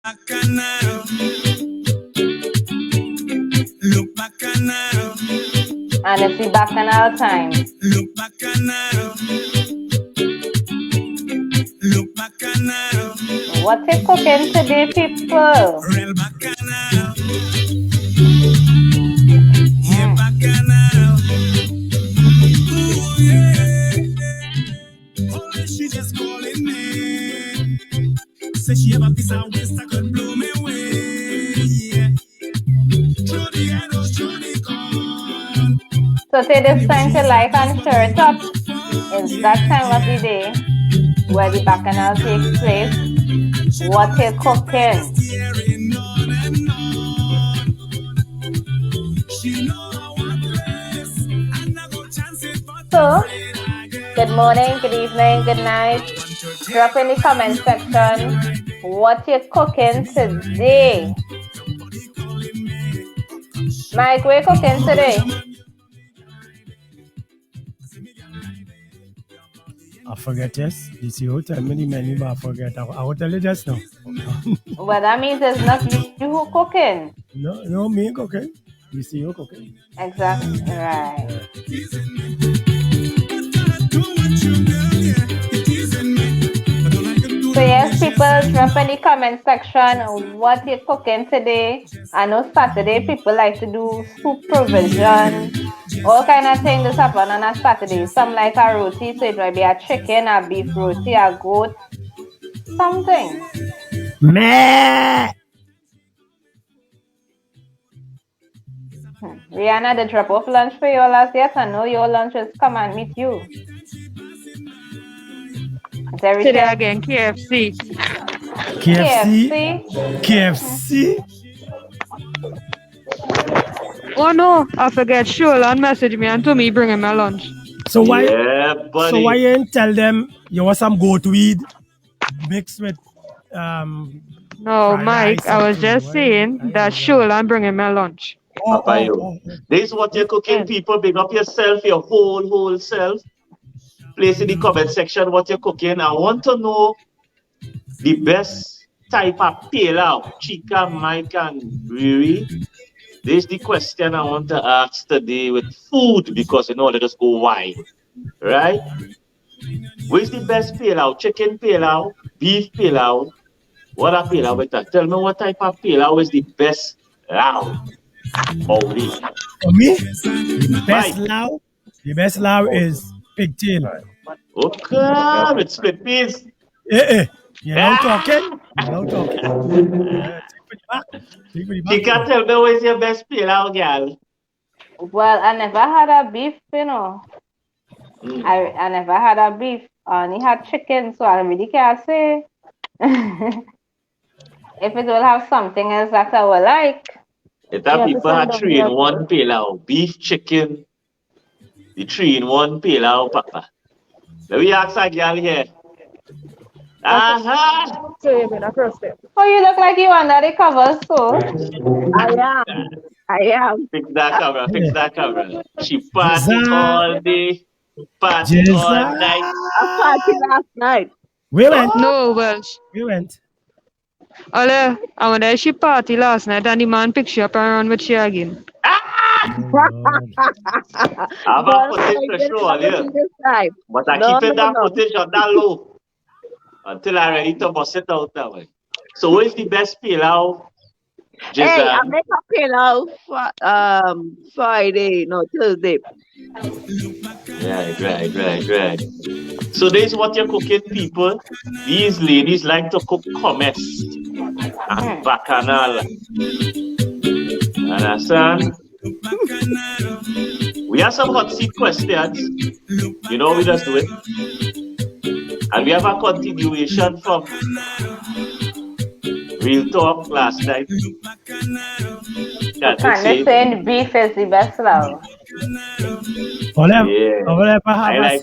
Bacchanal. Look bacchanal. And it's the bacchanal time. Look bacchanal. Look bacchanal. What you cooking today, people? Real bacchanal. Yeah, bacchanal. Ooh, yeah. Only she just calling me. Say she have a piece of waist that could blow me away. Yeah. Throw the arrows, throw the gun. So take this time to like and share it up. It's that time of the day where the bacchanal takes place. What you cooking? Staring on and on. She know I want this, and I go chance it, but So, afraid I get good morning, good evening, good night. Drop in the comment section what you cooking today. Mike, what you cooking today? I forget, yes. You see, you tell me the menu, but I forget. I will tell you just now. Well, that means it's not you who cooking. No, me cooking. You see, you cooking. Exactly, right. So yes, people, drop in the comment section what you cooking today. I know Saturday people like to do soup provision, all kind of things that happen on a Saturday. Some like a roti, so it might be a chicken, a beef roti, a goat, something. Meh! Rihanna, the drop off lunch for you last yet? I know your lunch is come and meet you. Today again, KFC. KFC? Oh no, I forget. Sholan messaged me and told me bring him my lunch. So why? Yeah, buddy. So why you didn't tell them you want some goat weed mixed with No, fried Mike, rice I was and just why- saying that Sholan bring him my lunch. Papa, yo. This is what you're cooking, people. Big up yourself, your whole self. Place in the comment section what you're cooking. I want to know the best type of pilau. Chica, Mike, and Riri. This is the question I want to ask today with food because you know let us go wide. Right? Which is the best pilau? Chicken pilau, beef pilau. What a pilau better? Tell me what type of pilau is the best lau. Holy. For me, the best lao is pigtail. Okay, with split peas. You know talking? She can't tell me where's your best pilau, girl. Well, I never had a beef, you know. I never had a beef. I only had chicken, so I really can't say. If it will have something else that I will like. If that people had 3-in-1 pilau, beef, chicken, the 3-in-1 pilau, Papa. Let me ask a girl here. Aha! So you been across there. Oh, you look like you under the covers, so. I am. Fix that camera. She partied all day, partied all night. I partied last night. We went. No, well, We went. I went there, she party last night and the man picked she up and run with she again. I'm a footage to show on you. But I keep that footage on that low until I'm ready to bust it out that way. So what is the best pilau? Hey, I make a pilau Friday, no, Thursday. Right. So this is what you're cooking, people. These ladies like to cook hummus and bacchanal. Understand? We have some hot seat questions. You know we just do it. And we have a continuation from Real Talk last night. And they're saying beef is the best lao. Have I a like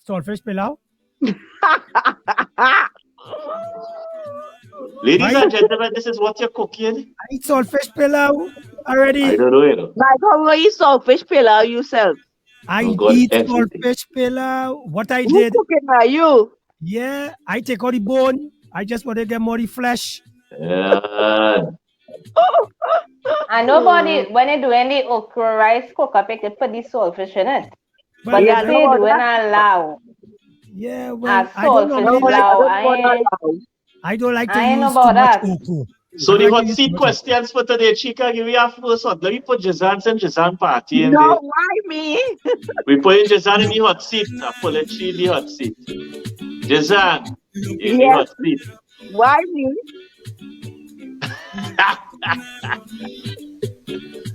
saltfish pilau? Ladies and gentlemen, this is what you're cooking. I eat saltfish pilau already. I don't know, you know. Like how you saltfish pilau yourself? I Oh, God, eat everything. saltfish pilau. What I Who did, cooking are you? yeah, I take all the bone. I just want to get more the flesh. Yeah. And nobody, when they do any okra rice cook up, they could put the saltfish in it. But Yeah, this I know they about do in that. a lao. Yeah, A well, I don't saltfish normally like. lao. I don't like to I ain't know use too about much that. okra. So I the don't like to hot use too seat much okra. questions for today, Chica. Give me our first one. Let me put Jazan's and Jazan party in No, there. why me? We put in Jazan in the hot seat. I pull it in the hot seat. Jazan in the Yes, hot seat. why me?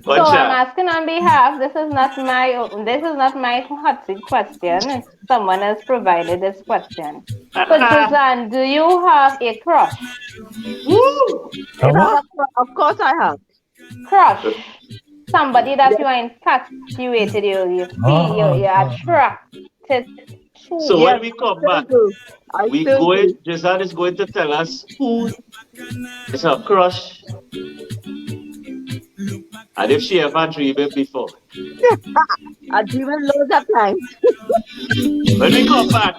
So I'm Gotcha. asking on behalf. This is not my hot seat question. Someone has provided this question. So Jazan, do you have a crush? Woo! A what? Of course I have. Crush. Somebody that Yes, you are infatuated, you feel Oh, you're attracted So to. yes, when we I come still back, do. I we still going. do. Jazan is going to tell us who is her crush and if she ever dreamed it before. I dream it loads of times. When we come back,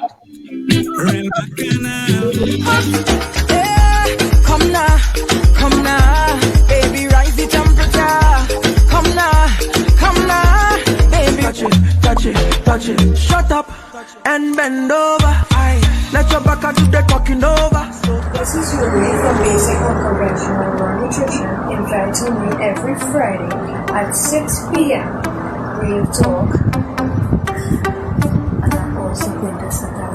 Yeah, come now, baby, rise the temperature. Come now, baby. Touch it, shut up and bend over. Let your back do the talking over. This is your way for basic and conventional raw nutrition. In fact, tune in every Friday at 6 p.m. Real Talk. And I also been this at our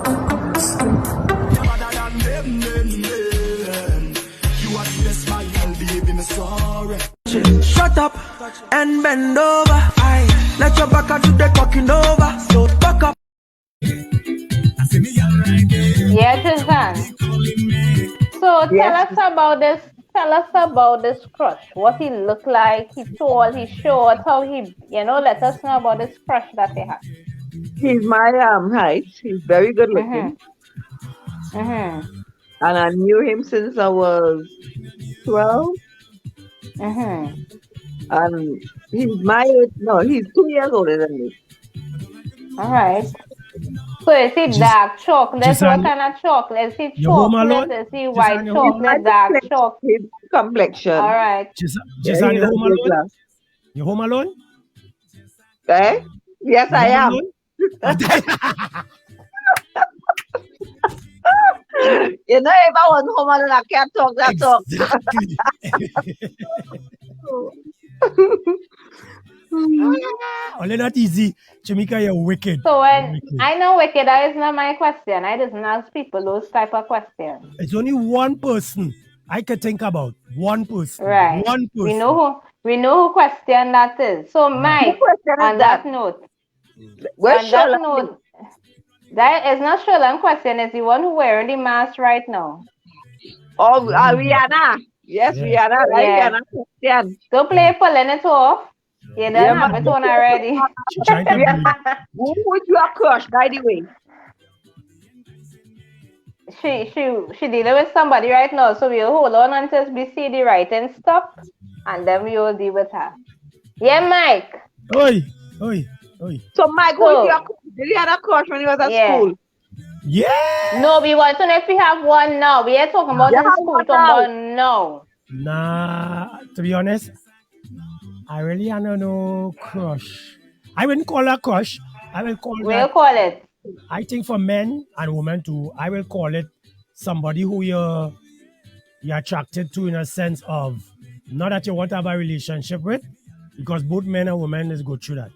You are the best, my baby, me sorry. Shut up and bend over. Let your back do the talking over. So back up. Yeah, Jazan. So Yes, tell us about this crush. What he look like, he tall, he short, how he, let us know about this crush that he has. he's my height. He's very good looking. Mm-hmm. And I knew him since I was 12. Mm-hmm. And he's my age. No, he's 2 years older than me. All right. So is he Just, dark chocolate? just What on kind of chocolate? Is he your home chocolate? alone? Is he Just white on your He's home my chocolate, dark complexion. chocolate? His complexion. All right. just Yeah, on he your home doesn't alone? glass. Your home alone? Eh? Yes, Your I home am. alone? You know, if I was home alone, I can't talk that talk. Exactly. Only not easy. Jamaica, you're wicked. So You're when wicked. I know wicked, that is not my question. I just ask people those type of questions. It's only one person I can think about. One person. Right. One We person. know who question that is. So Mike, What question is on that? that note, Where's on that Shola? note, that is not Sholan question, is the one who wearing the mask right now. Oh, Rihanna. Yes, Yeah. Rihanna. Right, Yeah. Rihanna question. Don't play pulling it off. You don't Yeah, have man. it on already. She trying to breathe. Who would your crush, by the way? she dealing with somebody right now, so we'll hold on until we see the writing stop, and then we will deal with her. Yeah, Mike. Oi. So, Mike, who So, is your crush? Did he have a crush when he was at yeah. school? Yeah. No, we want to know if we have one now. We are talking about Yeah, in school, one talking about now. Nah, to be honest, I really don't know crush. I wouldn't call her crush. I will call We'll that. call it. I think for men and women too, I will call it somebody who you're attracted to in a sense of not that you want to have a relationship with, because both men and women is go through that.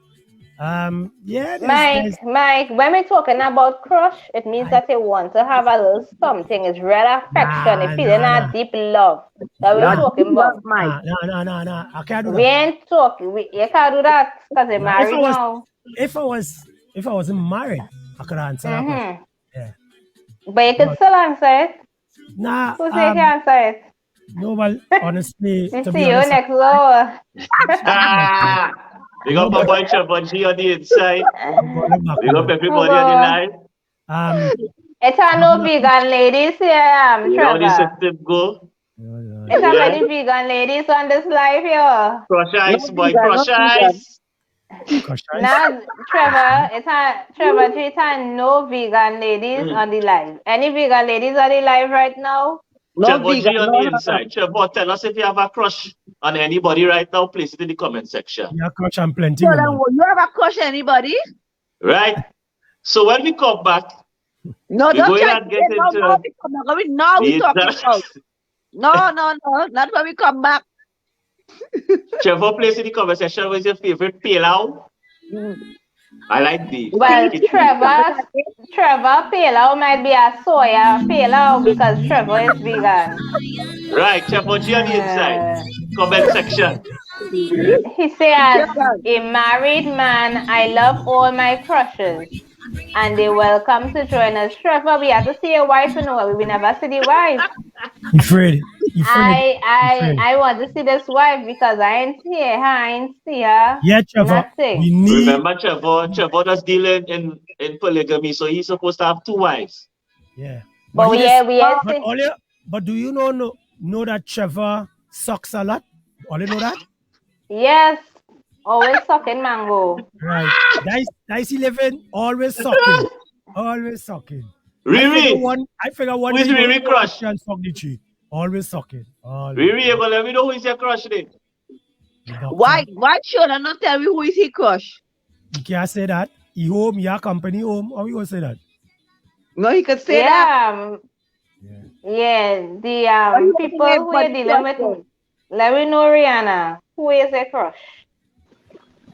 Yeah, Mike, when we're talking about crush, it means that you want to have a little something. It's real affection, a feeling of deep love that we're talking about. Mike. Nah. I can't do We that. ain't talking. You can't do that because they're Nah, married now. if I wasn't married, I could answer that question. Yeah. But you could still answer it. Nah, Who say you can answer it? no, but honestly, We to see be you honest, next door. Big up my boy Trevor G on the inside. Big up everybody on the line. It's a no vegan ladies here, You know the Trevor. system go. It's a many vegan ladies on this live here. Crush ice, boy. vegan, Crush not vegan. ice. Now, Trevor, Trevor G, it's a no vegan ladies on the live. Any vegan ladies on the live right now? No Trevor G vegan. on No, the inside. Trevor, tell us if you have a crush on anybody right now. Place it in the comment section. Yeah, crush and plenty So then, woman. you have a crush on anybody? Right? So when we come back, No, we're don't going try to to get say no. into Now we the talking about. No, not when we come back. Trevor, place in the comment section what is your favorite pilau. Mm. I like the Well, cricket. Trevor Pilau might be a soya Pilau because Trevor is vegan. Right, Trevor G on the inside. Comment section. He says, a married man, I love all my crushes. And they welcome to join us. Trevor, we have to see your wife, you know. We never see the wife. You afraid? You afraid? I want to see this wife because I ain't see her. I ain't see her. Yeah, Trevor. Nothing. We need. Remember, Trevor does deal in polygamy, so he's supposed to have 2 wives. Yeah. But we but, but do you know that Trevor sucks a lot? All you know that? Yes. Always sucking mango. Right. Nice 11. Always sucking. Always sucking. Riri. I figure one Who is day Riri crush? and suck the tree. Always sucking. Riri, but let me know who is your crush then. Why should I not tell me who is he crush? You can't say that. He home, your company home. How you gonna say that? No, he could say that. Yeah, the people who are dealing with, let me know, Rihanna, who is a crush?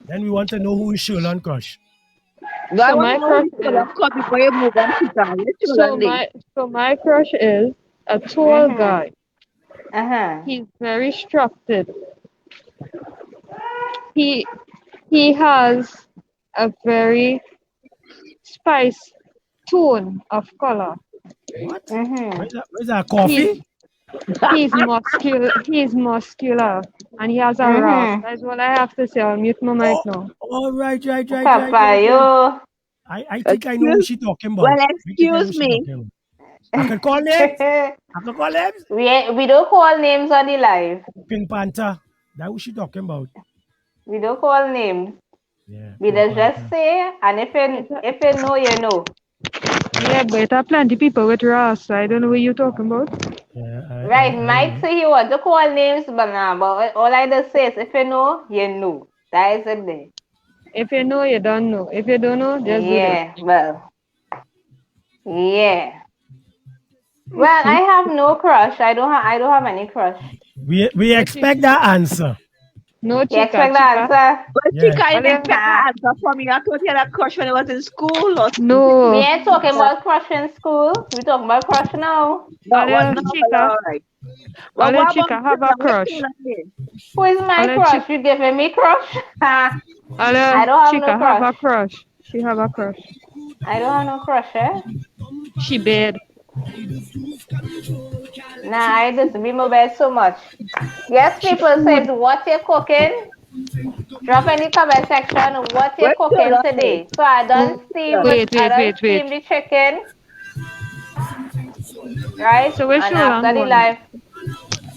Then we want to know who is Sherlon crush. No, I want to know who is crush before you move on. So my crush is a tall guy. He's very structured. He has a very spice tone of color. What? Where's that coffee? He's muscular and he has a rasp. That's what I have to say. I'll mute my mic now. Oh, right. Papayo. I think I know who she's talking about. Well, excuse me. I can call names. We don't call names on the live. Pink Panther. That's who she talking about. We don't call names. Yeah. We just say, and if you know, you know. Yeah, but there are plenty people with rasp. I don't know what you're talking about. Yeah, Right, Mike say he want to call names, but all I just say is if you know, you know. That is it there. If you know, you don't know. If you don't know, just do that. Well. Yeah. Well, I have no crush. I don't have any crush. We expect that answer. No, You expect the answer? But Chica, I didn't expect that answer from me. I thought you had a crush when I was in school. Or no. We ain't talking about crush in school. We talking about crush now. Chica. Well, Chica have a crush. Who is my crush? You giving me crush? I don't have Chica no crush. have a crush. She have a crush. I don't have no crush, eh? She bad. Nah, I just be my bed so much. Yes, people says what you cooking. Drop in the comment section what you cooking today. So I don't steam the chicken. Right? So we're and after the live.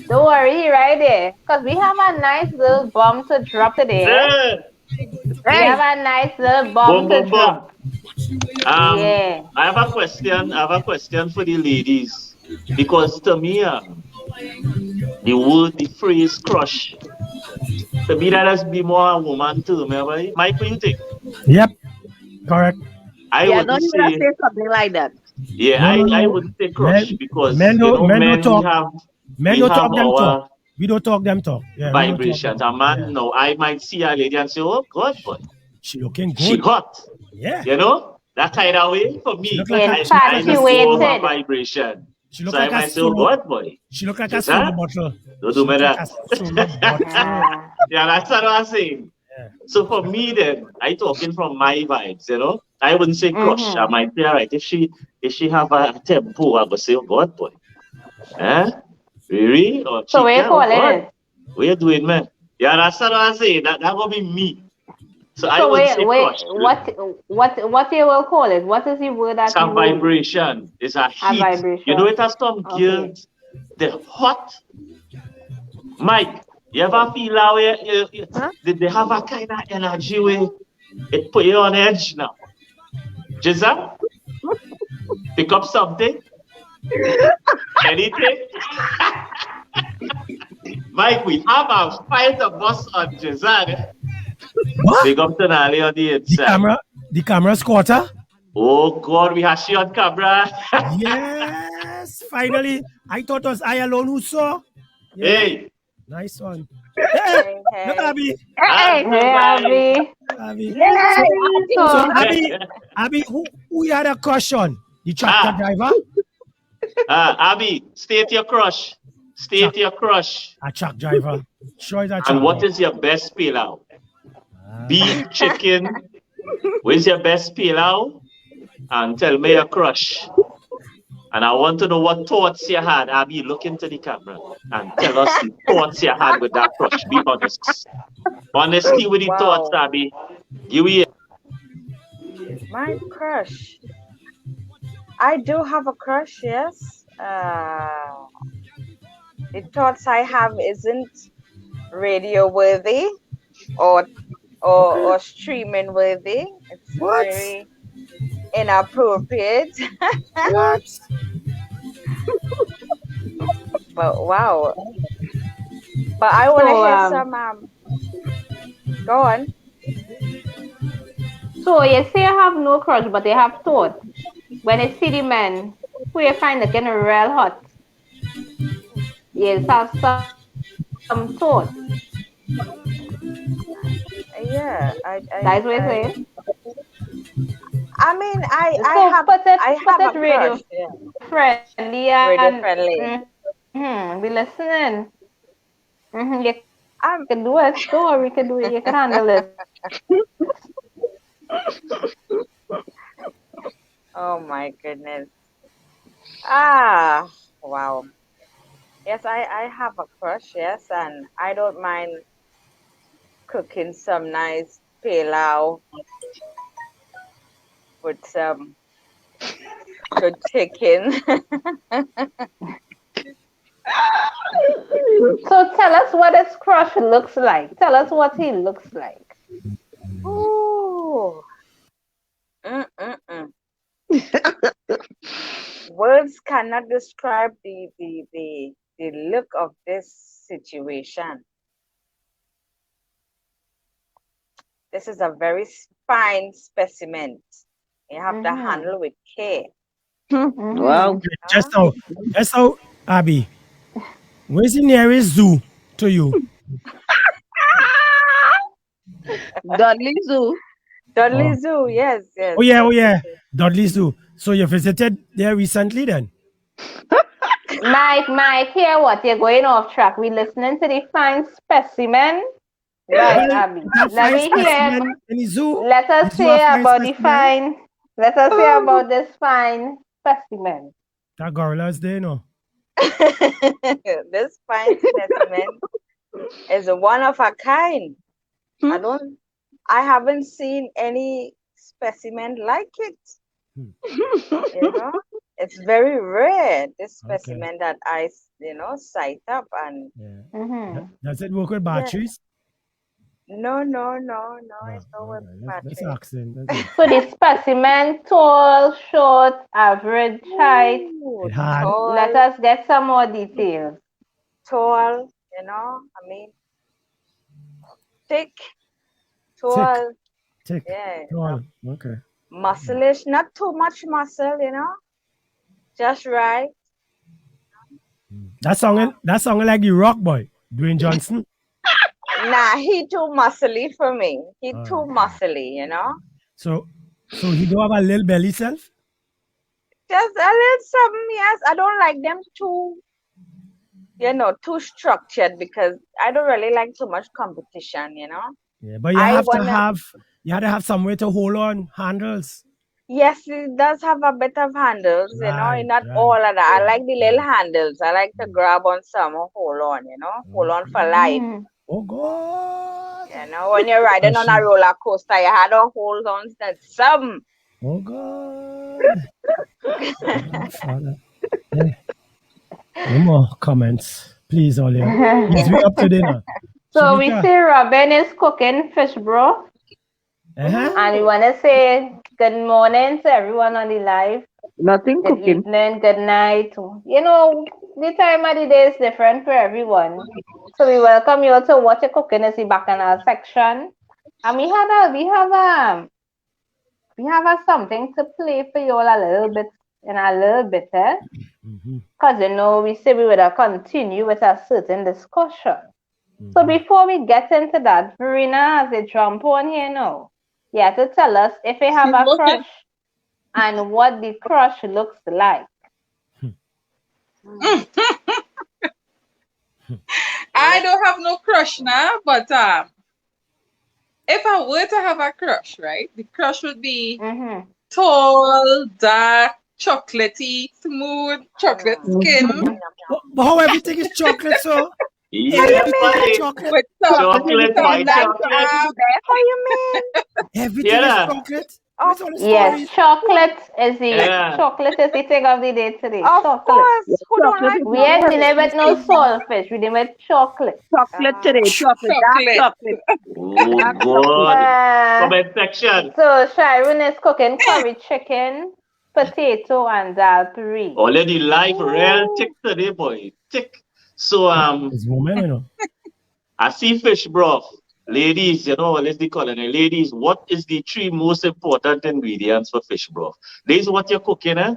Don't worry, he right there. Because we have a nice little bomb to drop today. Yeah. We have a nice little bomb to drop. I have a question for the ladies. Because to me, the phrase crush, to me that has been more a woman too. Mike, what do you think? Yep, correct. I would say something like that. Yeah, I would say crush because men don't talk. We don't talk them talk. Yeah, vibrations. A man, no, I might see a lady and say, "Oh God, but she looking good. She hot." Yeah, you know that kind of way for me. I just go over vibration. She look so like I might say, "Oh God, boy." She look like a soda bottle. Don't do me that. Yeah, that's what I'm saying. Yeah. So for me, then I talking from my vibes. You know, I wouldn't say crush. I might say, all right, if she have a tempo, I would say, "Oh God, boy." Really? Or so where you calling it? What you doing, man? Yeah, that's what I say. That gonna be me. So I would say crush. What you will call it? What is the word that it's a vibration. It's a heat. Vibration. You know it has some girls. They're hot. Mike, you ever feel that way? They have a kind of energy where it put you on edge now. Giselle? Pick up something. Anything? Mike, we have a fighter boss on Jazan. What? Big up to Nali on the inside. The camera squatter? Oh God, we have she on camera. Yes, finally. I thought it was I alone who saw. Yeah. Hey, Nice one. Hey, look, Abby. Hey, Abby. Abby. Yay! So Abby, who you had a crush on? The tractor driver? Abby, state your crush. State your crush. A truck driver. Sure is a truck And what driver. is your best pilau? Beef, chicken. What is your best pilau? And tell me your crush. And I want to know what thoughts you had. Abby, look into the camera and tell us the thoughts you had with that crush. Be honest. Honesty with the thoughts, Abby. Give me it. My crush. I do have a crush, yes. The thoughts I have isn't radio worthy or streaming worthy. It's very inappropriate. What? But wow. But I want to hear some. Go on. So you say you have no crush, but you have thought. When you see the men who you find looking real hot, you have some thought. Yeah, That's what you're saying. I mean, I have put it a radio crush, yeah. friendly and Radio friendly. Be listening. You can do it. Don't worry, you can do it. You can handle it. Oh my goodness. Wow. Yes, I have a crush, yes, and I don't mind cooking some nice pilau with some good chicken. So tell us what his crush looks like. Tell us what he looks like. Ooh. Words cannot describe the look of this situation. This is a very fine specimen. You have to handle with care. Wow. Just so, Abby, where's the nearest zoo to you? Dudley Zoo. Dudley Zoo, yes. Oh yeah. Dudley Zoo. So you visited there recently then? Mike, hear what? You're going off track. We're listening to the fine specimen. Right, Abby. Let me hear. In the zoo. Let us say about the fine. Let us say about this fine specimen. That gorilla's there, no? This fine specimen is a one of a kind. I haven't seen any specimen like it. You know, it's very rare. This specimen that I, sight up and. Yeah. Does it work with batteries? No. It's not with batteries. That's accent. So the specimen, tall, short, average height. Tall, let us get some more details. Tall, thick, tall. Thick. Yeah. Tall. Okay. Muscleish, not too much muscle, just right. That song like the Rock Boy, Dwayne Johnson. Nah, he too muscly for me. He too muscly, So he don't have a little belly self? Just a little something, yes. I don't like them too, too structured because I don't really like too much competition, Yeah, but you have to have some way to hold on, handles. Yes, it does have a bit of handles, not all of that. I like the little handles. I like to grab on some or hold on, hold on for life. Oh God. When you're riding on a roller coaster, you had to hold on to some. Oh God. No more comments, please, Olia. Please be up to dinner. So we see Robin is cooking fish broth. And we want to say good morning to everyone on the live. Nothing Good cooking. evening, good night. You know, the time of the day is different for everyone. So we welcome you to What You Cooking is the bacchanal section. And we have a something to play for you all a little bit in a little bit, eh? Because you know, we say we would continue with a certain discussion. So before we get into that, Verena, as a jump on here now, you have to tell us if you have a crush and what the crush looks like. I don't have no crush now, but if I were to have a crush, right, the crush would be tall, dark, chocolatey, smooth, chocolate skin. But how everything is chocolate, so? Yeah, Chocolate. With some, chocolate, some white like, chocolate. How you mean? Everything Yeah. is chocolate. What's all the Yes, stories? chocolate is the Yeah. thing of the day today. Of Chocolate. course. Who don't Chocolate like is We ain't chocolate. dinner with no saltfish. We dinner with chocolate. Chocolate today. Chocolate. Dark chocolate. chocolate. Oh, Dark God. Comment section. So Sharon is cooking curry chicken, potato, and dal puri. Already live real tick today, boy. Tick. So It's woman, you know. I see fish broth. Ladies, you know, let's be calling it. Ladies, what is the three most important ingredients for fish broth? This is what you're cooking, eh?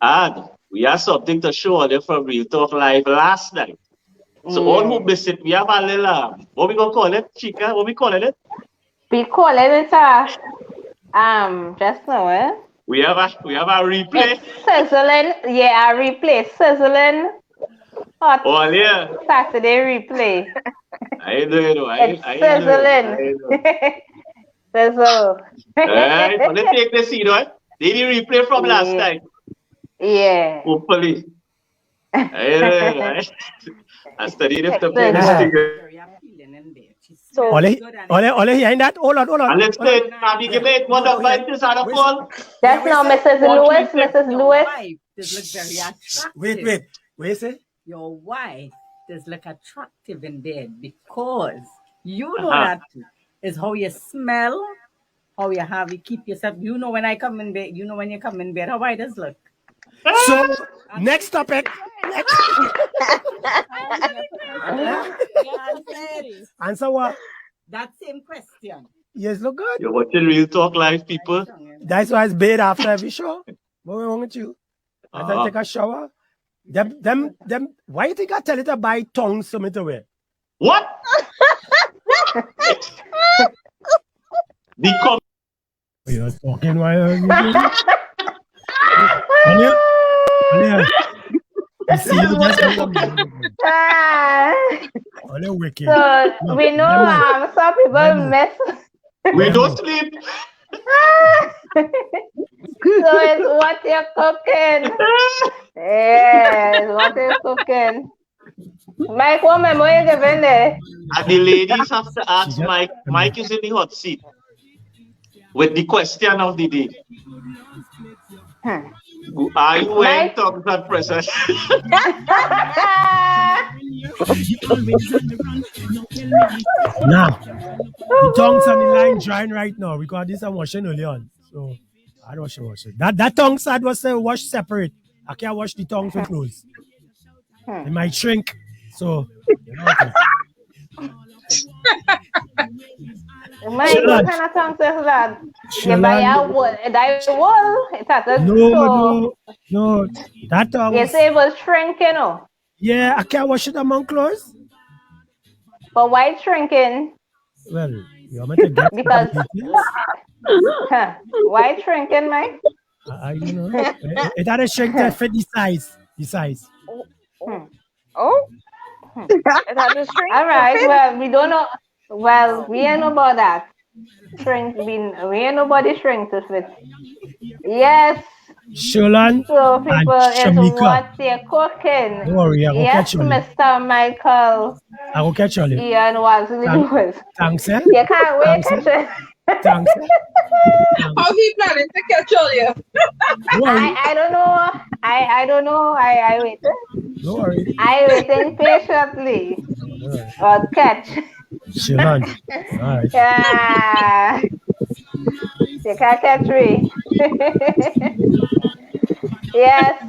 And we have something to show you from Real Talk Live last night. So all who miss it, we have a little, what we gonna call it, Chica? What we calling it? We call it just now, eh? We have a replay. It's sizzling, yeah, a replay, sizzling hot Oh yeah. Saturday replay. I know. It's sizzling. Sizzle. Alright, so let's take the scene, right? Did you replay from last time? Yeah. Hopefully. I studied if the Excellent. So, Ole, hearing that? Hold on. And let's say, Abby, give me one of my things out of call. Just now, Mrs. Lewis. This look very attractive. Wait. What you say? Your wife does look attractive in bed because you know that is how you smell, how you keep yourself. You know when I come in bed, you know when you come in bed, how I does look. So, next topic. Answer what? That same question. Yes, look good. You're watching Real Talk Live, people. That's why it's bad after every show. What wrong with you? As I take a shower. Them. Why you think I tell you to buy tongs for me to wear? What? You're talking while you see you just wicked. So we know some people mess. We don't sleep. So it's what you're cooking. Yeah, it's what you're cooking. Mike, what memory you giving there? And the ladies have to ask Mike. Mike is in the hot seat with the question of the day. Are you wearing tongues and pressure? Now, the tongues on the line drying right now because this I'm washing early on. So I don't wash it. That tongue side was washed separate. I can't wash the tongue for clothes. It might shrink. So you know Mike, what kind of tongues is that? You buy a wool. That wool? No. That tongue. You say it was shrinking, oh? Yeah, I can't wash it among clothes. But why shrinking? Well, you want me to get because why shrinking, Mike? You know, it had a shrink to fit the size. Oh? It had a shrink. All right. Well, we don't know. Well, we ain't know about that. Shrink. We ain't nobody shrink to fit. Yes. Shulan so people and is Shamika. what they're cooking. Don't worry, I will Yes, catch you. Mr. Michael. I will catch you. Ian Wesley Lewis. Thanks, eh? You can't wait. Thanks. How he planning to catch all you? I don't know. I don't know. I wait. Don't worry. I waiting patiently. Or catch. Shulan. All right. Yeah. You can't catch me. Yes.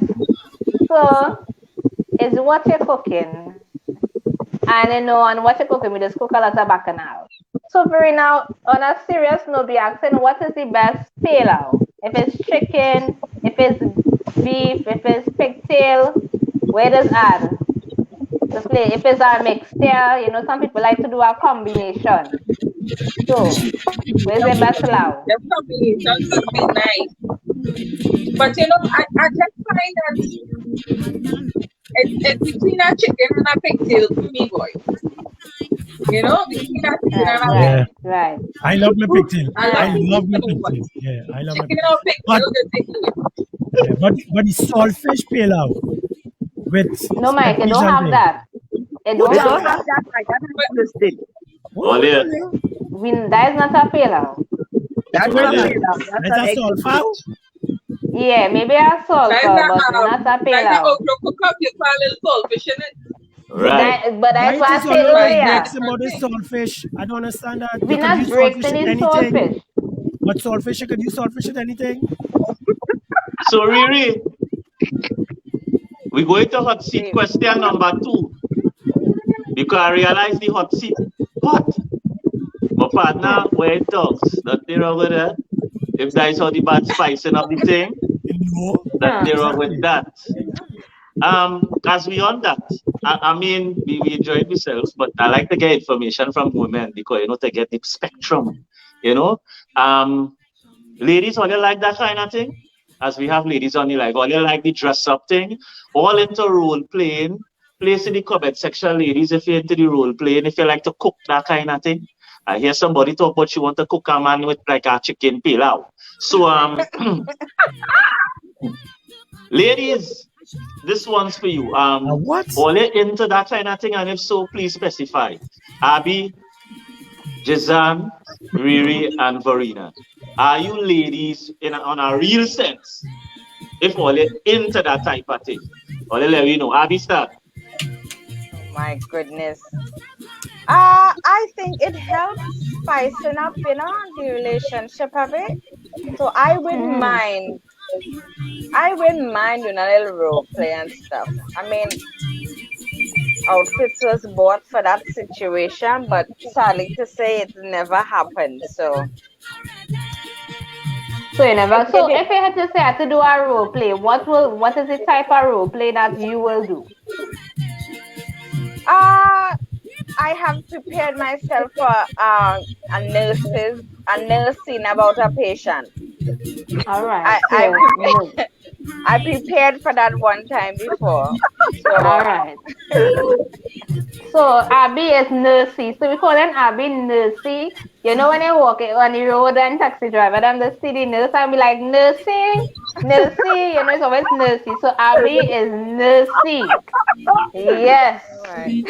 So it's what you're cooking. And on what you're cooking, we just cook a lot of bacchanal. So for now, on a serious note, be asking what is the best pilau? If it's chicken, if it's beef, if it's pigtail, where does add? The play. If it's a mixture, some people like to do a combination. So where's the best pilau? The combination could be nice. But I just find that it's between a chicken and a pigtail for me, boy. Between a chicken and a Yeah. Right. I love my pigtail. I I love love my pigtail, but pigtail. Yeah, I love my chicken pigtail. or But pigtail, just take it. yeah, but the saltfish pilau with No, Mike, you peas don't and have thing. that. It They don't have don't have that. that like that is listed. Oh, Only, yeah. That is not a pilau. That's So wait a not only, a minute. pilau. That's That's an a egg salt cooking. fowl? Yeah, maybe a sulfur, but not a Like the pilau. okra cook up, you put a little saltfish in it. right. But Why that's it what is I said only like earlier. breaks about the saltfish? I don't understand that. You We're could not use saltfish breaking in in anything. saltfish. But saltfish, you could use saltfish in anything. So, Riri, we going to hot seat question number 2. Because I realize the hot seat hot. My partner, where it talks, nothing wrong with that. If that is how the bad spicing of the thing, No, nothing wrong with exactly. that. As we on that, I mean, we enjoyed ourselves, but I like to get information from women because to get the spectrum, you know. Ladies, all you like that kind of thing? As we have ladies on the like, all you like the dress up thing, all into role playing. Place in the comment section, ladies, if you're into the role playing, if you like to cook that kind of thing. I hear somebody talk about you want to cook a man with like a chicken pilau. So ladies, this one's for you. What? All you into that kind of thing, and if so, please specify. Abby, Jazan, Riri, and Varina. Are you ladies on a real sense? If all you into that type of thing. All you let me know. Abby, start. My goodness. I think it helps spicing up, the relationship a bit. So I wouldn't mind doing a little role play and stuff. I mean, outfits was bought for that situation, but sadly to say it never happened. So So you never. So it, if you had to say I had to do a role play, what is the type of role play that you will do? I have prepared myself for a nursing about a patient. All right. I prepared for that one time before. So All right. So Abby is nursey. So we call them Abby nursey. When you walk on the road and taxi driver, them the city nurse, I'll be like nursing, nursey. It's always nursey. So Abby is nursey. Yes. right.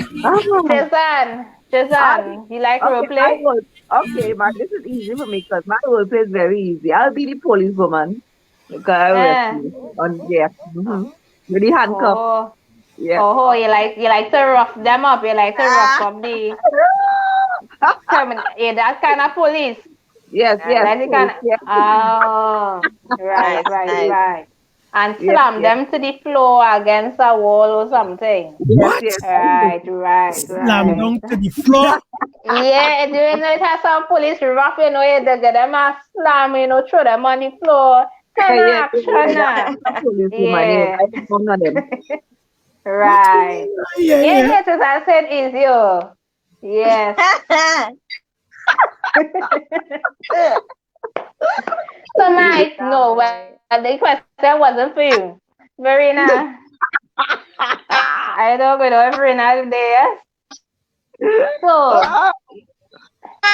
Jason, you like role Okay, my play? role. Okay, this is easy for me because my role play is very easy. I'll be the police woman because I arrest you on there. With the handcuff. Oh, Yeah. oh, you like to rough them up. You like to rough up the yeah, that kind of police. Yes, Like the kind police, yes. oh, right, Nice. right. And Yes, slam them to the floor against a wall or something. What? yes. Right. Slam down to the floor? Yeah, it has some police rough, they get them a slam, throw them on the floor. Kind of action, That's a police woman. yeah. I don't know them. Right. Yeah. It is, I said easy. Oh. Yes. So, Mike, no, the question wasn't for you. Verena. I don't know if Verena is there. So,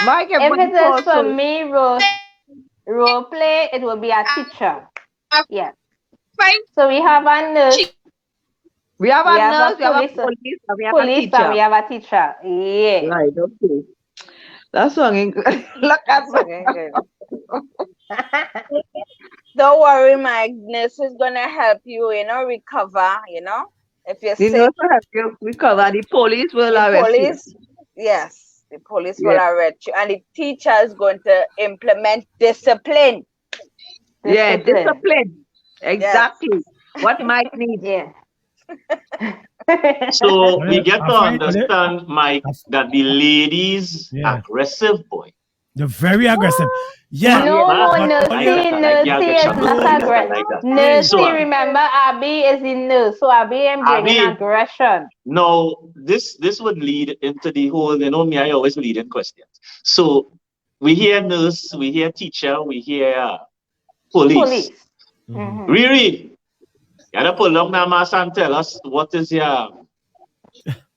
Mike, if it is for me, role play, it will be a teacher. Yeah. So we have a nurse. We have a nurse, we have a police, and we have police, a teacher. and we have a teacher. Yeah. Right, okay. That's songing good. Look at good. Don't worry, my nurse is gonna help you, recover, if you're the sick. nurse will help you recover. The police will arrest you. Yes, the police will arrest you, and the teacher is going to implement discipline. Yeah, discipline. Exactly. What Mike needs. Yeah. So we get to I find understand, Mike, that the ladies yeah, aggressive boy. they're very aggressive. Yeah, No, But no, but I like only that. I like the Nursey is aggression. not I like that. I aggressive. like that. So Nursey, remember, Abby is the nurse, so Abby ain't bringing Abby, aggression. now this would lead into the whole, me, I always lead in questions. So we hear nurse, we hear teacher, we hear police. Police. Mm-hmm. Really? You gotta pull up now, mass, and tell us what is your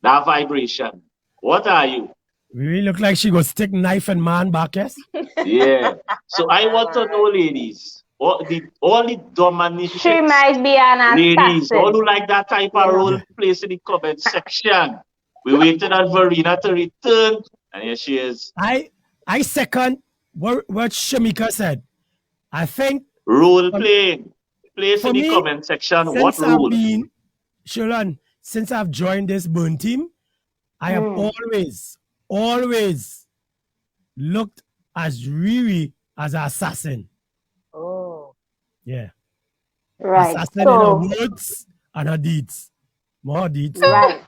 that vibration. What are you? really look like she go stick knife and man back, yes? Yeah. So I want to know, ladies, all the She dominatrix might be an ladies, all assassin. who like that type You of know. role, place in the comment section. We waited on Verena to return, and here she is. I second what Shamika said. I think Role playing. Place for in the me, comment section what since I've role. been Shulan, since I've joined this burn team, I have always looked as Riri as an assassin. Oh. Yeah. Right. Assassin in her words and her deeds. More deeds. Right.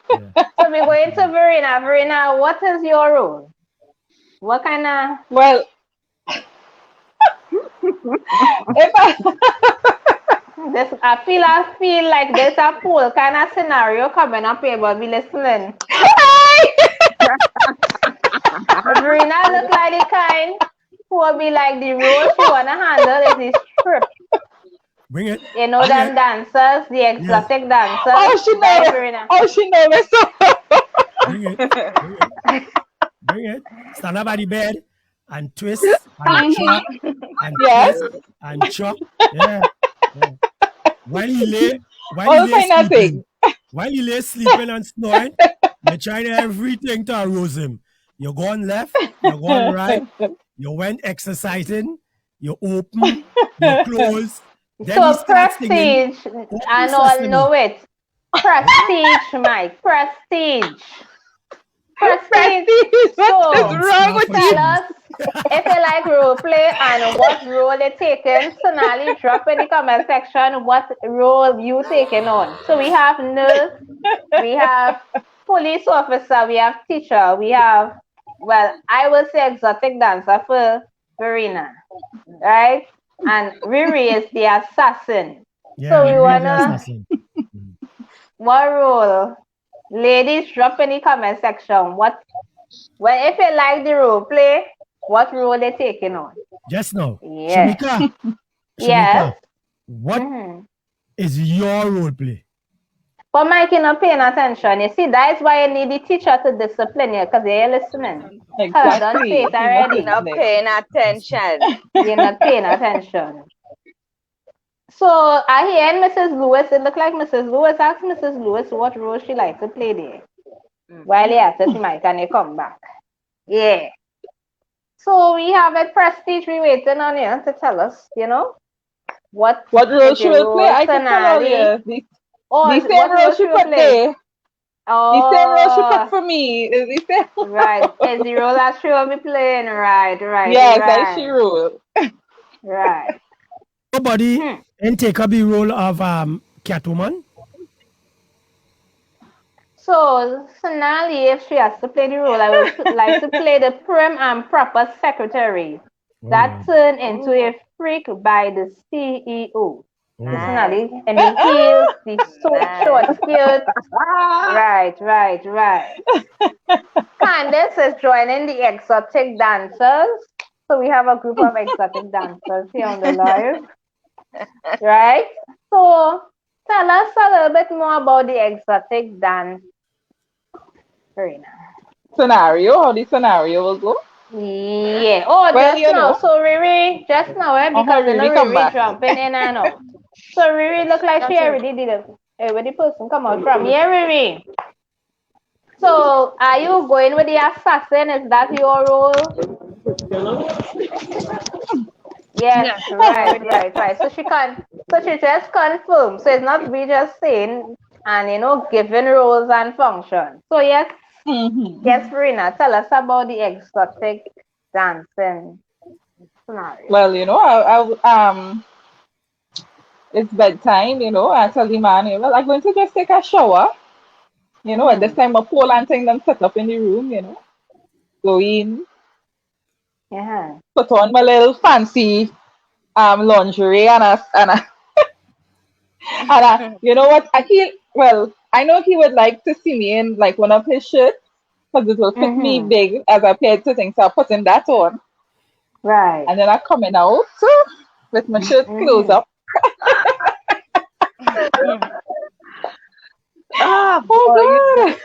Yeah. So we're going to Verena. Verena, what is your role? What kind of... Well, if I feel like there's a pool kind of scenario coming up here, but we listening. Verena look like the kind who will be like the role she wanna handle is the strip. Bring it. You know them dancers, the exotic dancers. Oh, she know it. Verena. Oh, she know it. Bring it. Bring it. Stand up by the bed and twist and chop and Yes. twist and chop. Yeah. While you lay sleeping and snoring, you're trying everything to arouse him. You're going left, you're going right, you went exercising, you open, you close. Then So you start singing. prestige, I know it. Prestige, Mike. Prestige. So What is wrong with tell you? us if you like role play and what role you taking. Sonali, drop in the comment section what role you taking on. So we have nurse, we have police officer, we have teacher, we have, well, I will say exotic dancer for Verena, right? And Riri is the assassin. Yeah, so we Riri is the wanna assassin. what role? Ladies, drop in the comment section. Well, if you like the role play, what role they taking on? Just now. Yes. Shamika. Yes. What is your role play? But Mike, you're not paying attention. You see, that is why you need the teacher to discipline you, because you're listening. I don't say it already. You're not paying attention. You're not paying attention. So I hear Mrs. Lewis, it looked like Mrs. Lewis asked Mrs. Lewis what role she likes to play there. While you ask Mike and you come back. Yeah. So we have a prestige, we waiting on you to tell us, what role she will play. I can tell you. The same role she put there. The same role she put for me is the same. Right. Is the role that she will be playing. Right. Yes, that's she role. Right. Nobody and take up the role of Catwoman. So Sonali, if she has to play the role, I would like to play the prim and proper secretary that turned into a freak by the CEO. Sonali, and the heels, the short skirt. Right. Candace is joining the exotic dancers. So we have a group of exotic dancers here on the live. Right? So tell us a little bit more about the exotic dance, Verena. Scenario, how the scenario will go? Yeah. Oh, well, just now. So Riri, just now, because Riri jumping in and out. So Riri look like she already did it. Where the person come out from? Yeah, Riri. So are you going with the assassin? Is that your role? Yes, right. So she just confirmed. So it's not we just saying and giving roles and functions. So yes, yes, Verena, tell us about the exotic dancing scenario. Well, it's bedtime, I tell the man, well, I'm going to just take a shower. At this time, a pole and thing them set up in the room, go in, Yeah. put on my little fancy lingerie and you know what? I know he would like to see me in like one of his shirts because it will fit me big as a pair to things. So I'm putting that on. Right. And then I'm coming out with my shirt closed up. Oh, boy,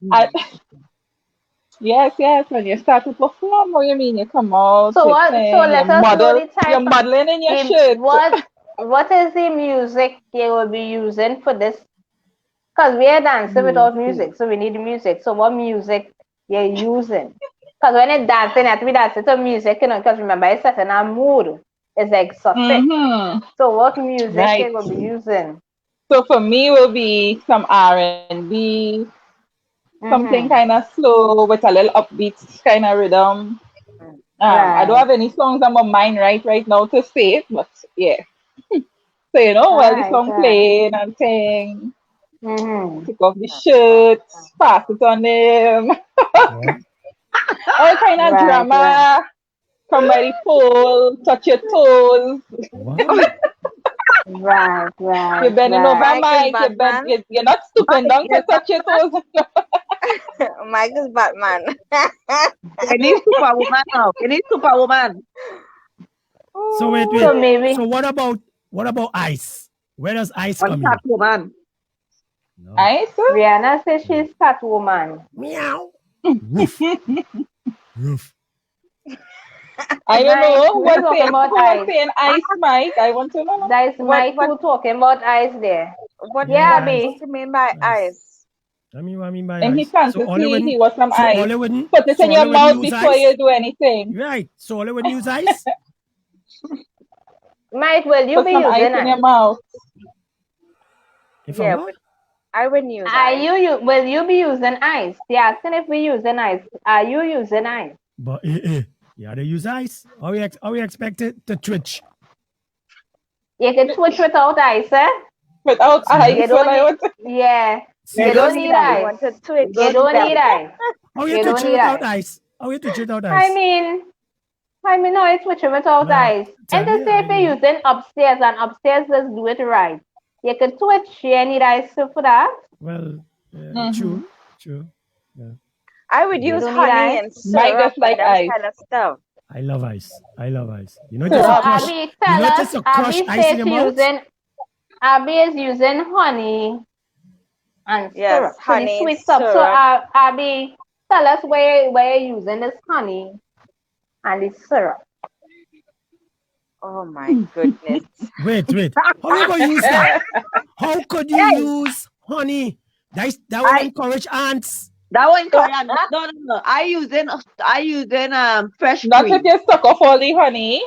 God. Yes, when you start to perform, what you mean? You come out, So you what? sing, So let you us know model, the type you're of modeling in your shirt. What is the music you will be using for this? Because we are dancing without music, so we need music. So what music you're using? Because when you're dancing, you have to be dancing to music, because remember, it's setting a mood. It's exotic. So what music you will be using? So for me, will be some R&B, something kind of slow with a little upbeat kind of rhythm. I don't have any songs on my mind right now to say, but yeah. So while the song playing and thing, take off the shirts, pass it on them. All kind of drama. Come by the pole, touch your toes. Right. You're bending over Mike. You're not stooping down to touch your toes. Mike is Batman. You need Superwoman now. You need Superwoman. So wait. So maybe. So what about ice? Where does ice come in? Catwoman. No. Ice? Rihanna says she's Catwoman. Meow. Woof. Woof. I don't know. Who was saying ice, Mike? I want to know. That is Mike who talking about ice there. What do you mean by ice? I mean, what I mean by In ice. his fantasy, he was some ice. Put it so in your mouth before you do anything. Right. So all would use ice? Mike, will you Put be some using ice in your mouth? Yeah, I would use ice. Will you be using ice? They're asking if we using ice. Are you using ice? But yeah, they use ice. How we expect it to twitch? You can twitch without ice, eh? Without ice, you don't need, yeah. You don't need ice. You don't need ice. How you twitch without ice? How you twitch without ice? I mean, no, it's twitching without ice. And to say if you're using upstairs and upstairs, let's do it right. You can twitch. You need ice for that. Well, true. Yeah. I would use honey and syrup and that kind of stuff. I love ice. You know, just crush. You know, just crush ice in your mouth. Abby is using honey and syrup. Honey sweet stuff. So Abby, tell us where you're using this honey and the syrup. Oh my goodness. Wait. How you gonna use that? How could you use honey? That will encourage ants. That one encourage no. I using fresh cream. Not if you suck off all the honey.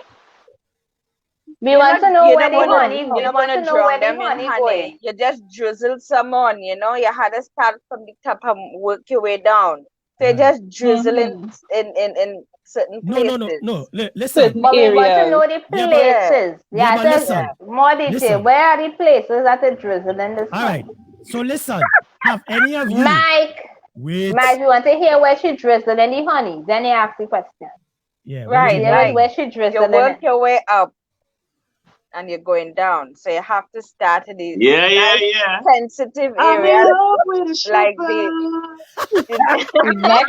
We want to know where the honey. We want to know where the honey going. You just drizzle some on. You had to start from the top and work your way down. So you just drizzle in certain places. No. Listen. But we want to know the places. Listen. More detail. Listen. Where are the places that are drizzled in this? All right. So listen. Have any of you? Mike, we want to hear where she drizzled in the honey. Then you ask the question. Yeah. Right. Where she drizzled. You work your way up. And you're going down, so you have to start at the sensitive area, like the neck.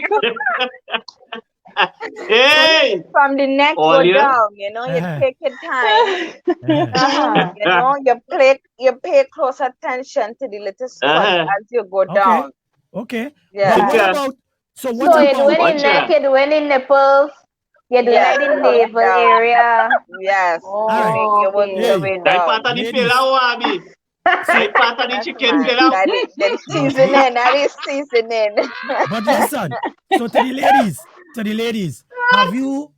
Hey! From the neck go down. You take your time. You pay close attention to the little spot as you go down. Okay. Yeah. So you're doing the neck, you're doing the nipples. You're doing like the navel area. Yes. You work your way down. Part of the pilau, Abby. That part of the chicken pilau. That is seasoning. But listen, so to the ladies, have you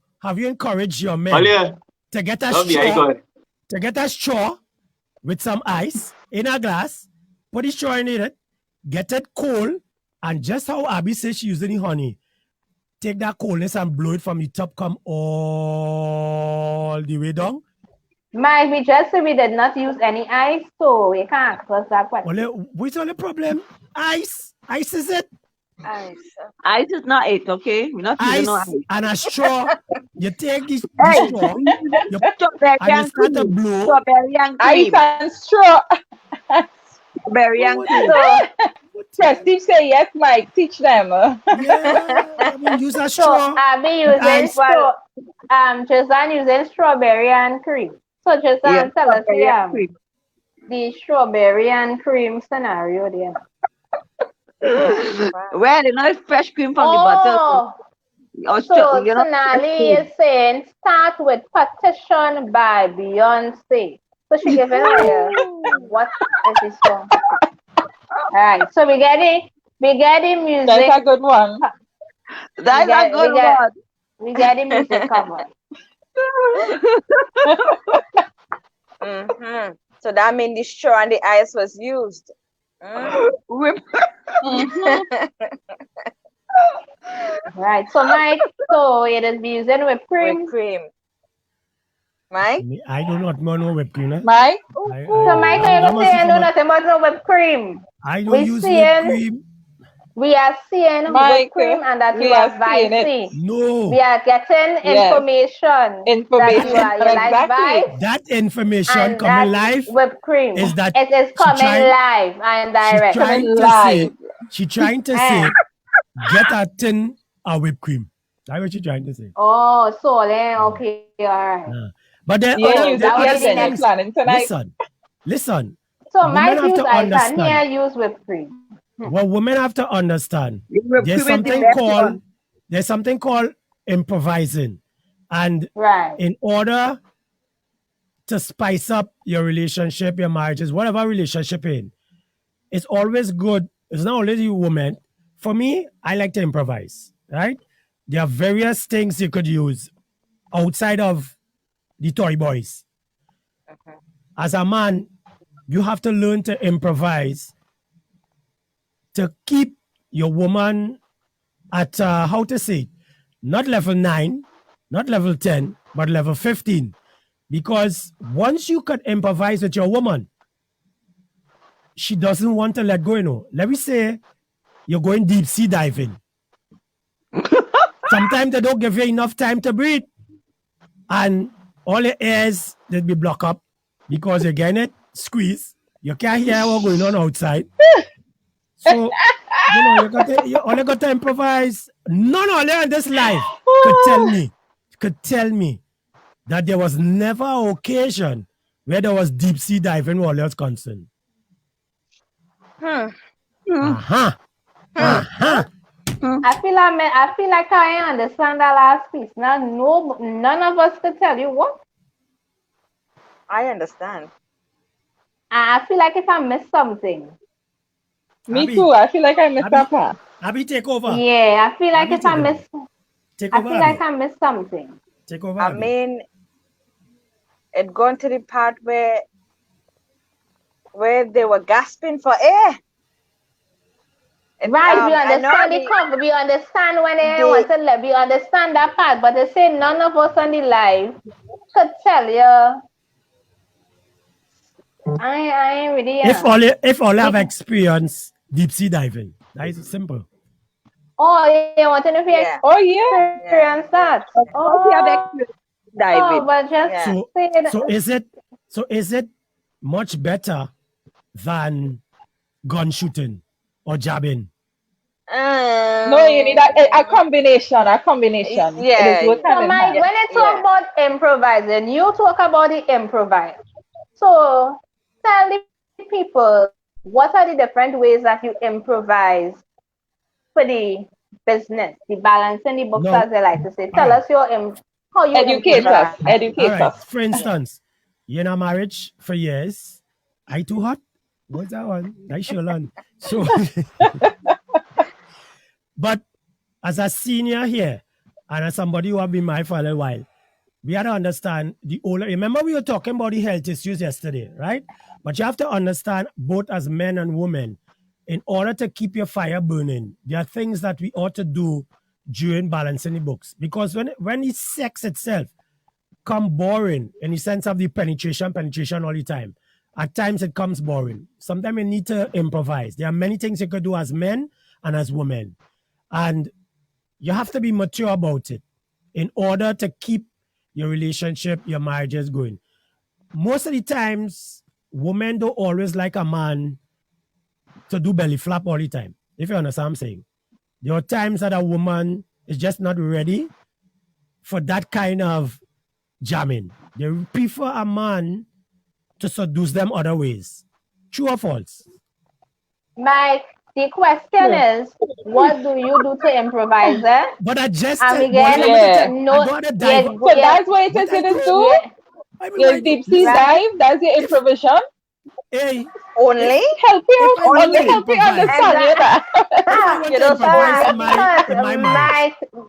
encouraged your men to get a straw with some ice in a glass, put the straw in it, get it cold, and just how Abby says she using the honey, take that coldness and blow it from the top, come all the way down. Mike, we just said we did not use any ice, so we can't ask us that question. Well, what's all the problem? Ice. Ice is it? Ice is not it, okay? We're not using no Ice ice. and a straw. You take this Hey, straw we using strawberry and you and start to cream. blow. Strawberry and Ice cream. and straw. Strawberry and cream. So, Prestige say yes, Mike. Teach them. Yeah, I mean, use a So straw. I'll be using Ice. straw. Jason using strawberry and cream. So Jason, Yeah, tell us strawberry and cream. the strawberry and cream scenario there. Well, you know, it's fresh cream from the butter. Or So you know, Sonali is saying start with Petition by Beyonce. So she giving away what is this song? Alright, so we get the music. That's a good one. That's a good one. We get the music covered. So that means the straw and the ice was used. Right. So Mike, so it is using whipped cream. Whipped cream. Mike? I do not know no whipped cream. Mike? So Mike, I don't say I know nothing about no whipped cream. I don't use whipped cream. We are seeing whipped cream and that you are advising. No. We are getting information. Information. That you Exactly. That information coming live whipped cream. is that it is coming live and direct. She trying to say get a tin of whipped cream. That's what she trying to say. Oh, so then okay, all right. But then listen. So my use ice and here use whipped cream. Well, women have to understand there's something called improvising. And in order to spice up your relationship, your marriages, whatever relationship in, it's always good. It's not only you women. For me, I like to improvise, right? There are various things you could use outside of the toy boys. As a man, you have to learn to improvise to keep your woman at, how to say, not level 9, not level 10, but level 15. Because once you could improvise with your woman, she doesn't want to let go, you know. Let me say you're going deep sea diving. Sometimes they don't give you enough time to breathe. And all your ears, they'll be blocked up because you're getting it squeezed. You can't hear what's going on outside. So, you know, you only got to improvise. None of them in this life could tell me that there was never an occasion where there was deep sea diving while was concerned. I feel like I understand that last piece. Now, none of us could tell you what. I understand. I feel like if I missed something. Me too. I feel like I missed that part. Abby, take over. Yeah, I feel like if I missed. Take I over, feel like I missed something. Take over. I mean, it gone to the part where they were gasping for air. Right, we understand the cover. We understand when they want to live. We understand that part, but they say none of us on the live could tell you. I ain't really. If all have experience deep sea diving, that is simple. Oh, you want to know if you experience that? Diving. But just so is it much better than gun shooting or jabbing? No, you need a combination. Yeah. So Mike, when you talk about improvising, you talk about the improvise. So tell the people what are the different ways that you improvise for the business, the balancing the books, as they like to say. Tell us how you educate us. For instance, you're in a marriage for years. I too hot? What's that one? I sure learn. So, but as a senior here, and as somebody who have been married for a little while, we have to understand the older. Remember, we were talking about the health issues yesterday, right? But you have to understand, both as men and women, in order to keep your fire burning, there are things that we ought to do during balancing the books. Because when it's sex itself, become boring in the sense of the penetration all the time. At times it comes boring. Sometimes you need to improvise. There are many things you could do as men and as women. And you have to be mature about it in order to keep your relationship, your marriages going. Most of the times, women don't always like a man to do belly flap all the time, if you understand what I'm saying. There are times that a woman is just not ready for that kind of jamming. They prefer a man to seduce them other ways. True or false? Mike, the question is, what do you do to improvise it? But I just And said, again, I gotta dive. So that's what it is to do? Your deep sea dive, that's your improvisation? Hey, Only help you, only help you understand you that. You know,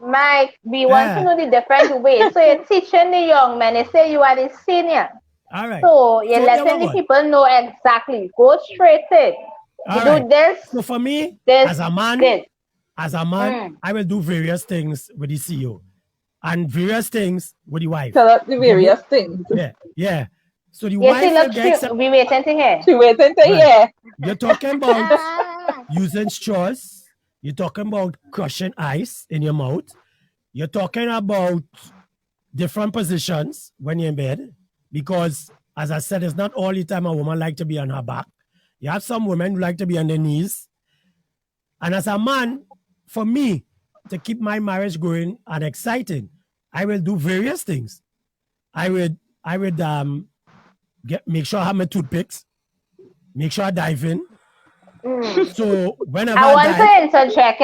Mike, we want to know the different ways. So you're teaching the young men, they say you are the senior. All right. So you're letting the people know exactly. Go straight in. You do this. So for me, this, as a man, this. I will do various things with the CEO and various things with the wife. Tell us the various things. Yeah. So the wife will get we waiting to hear. She waiting to hear. You're talking about using straws. You're talking about crushing ice in your mouth. You're talking about different positions when you're in bed. Because, as I said, it's not all the time a woman like to be on her back. You have some women who like to be on their knees. And as a man, for me, to keep my marriage going and exciting, I will do various things. I would make sure I have my toothpicks, make sure I dive in. So whenever I want to interject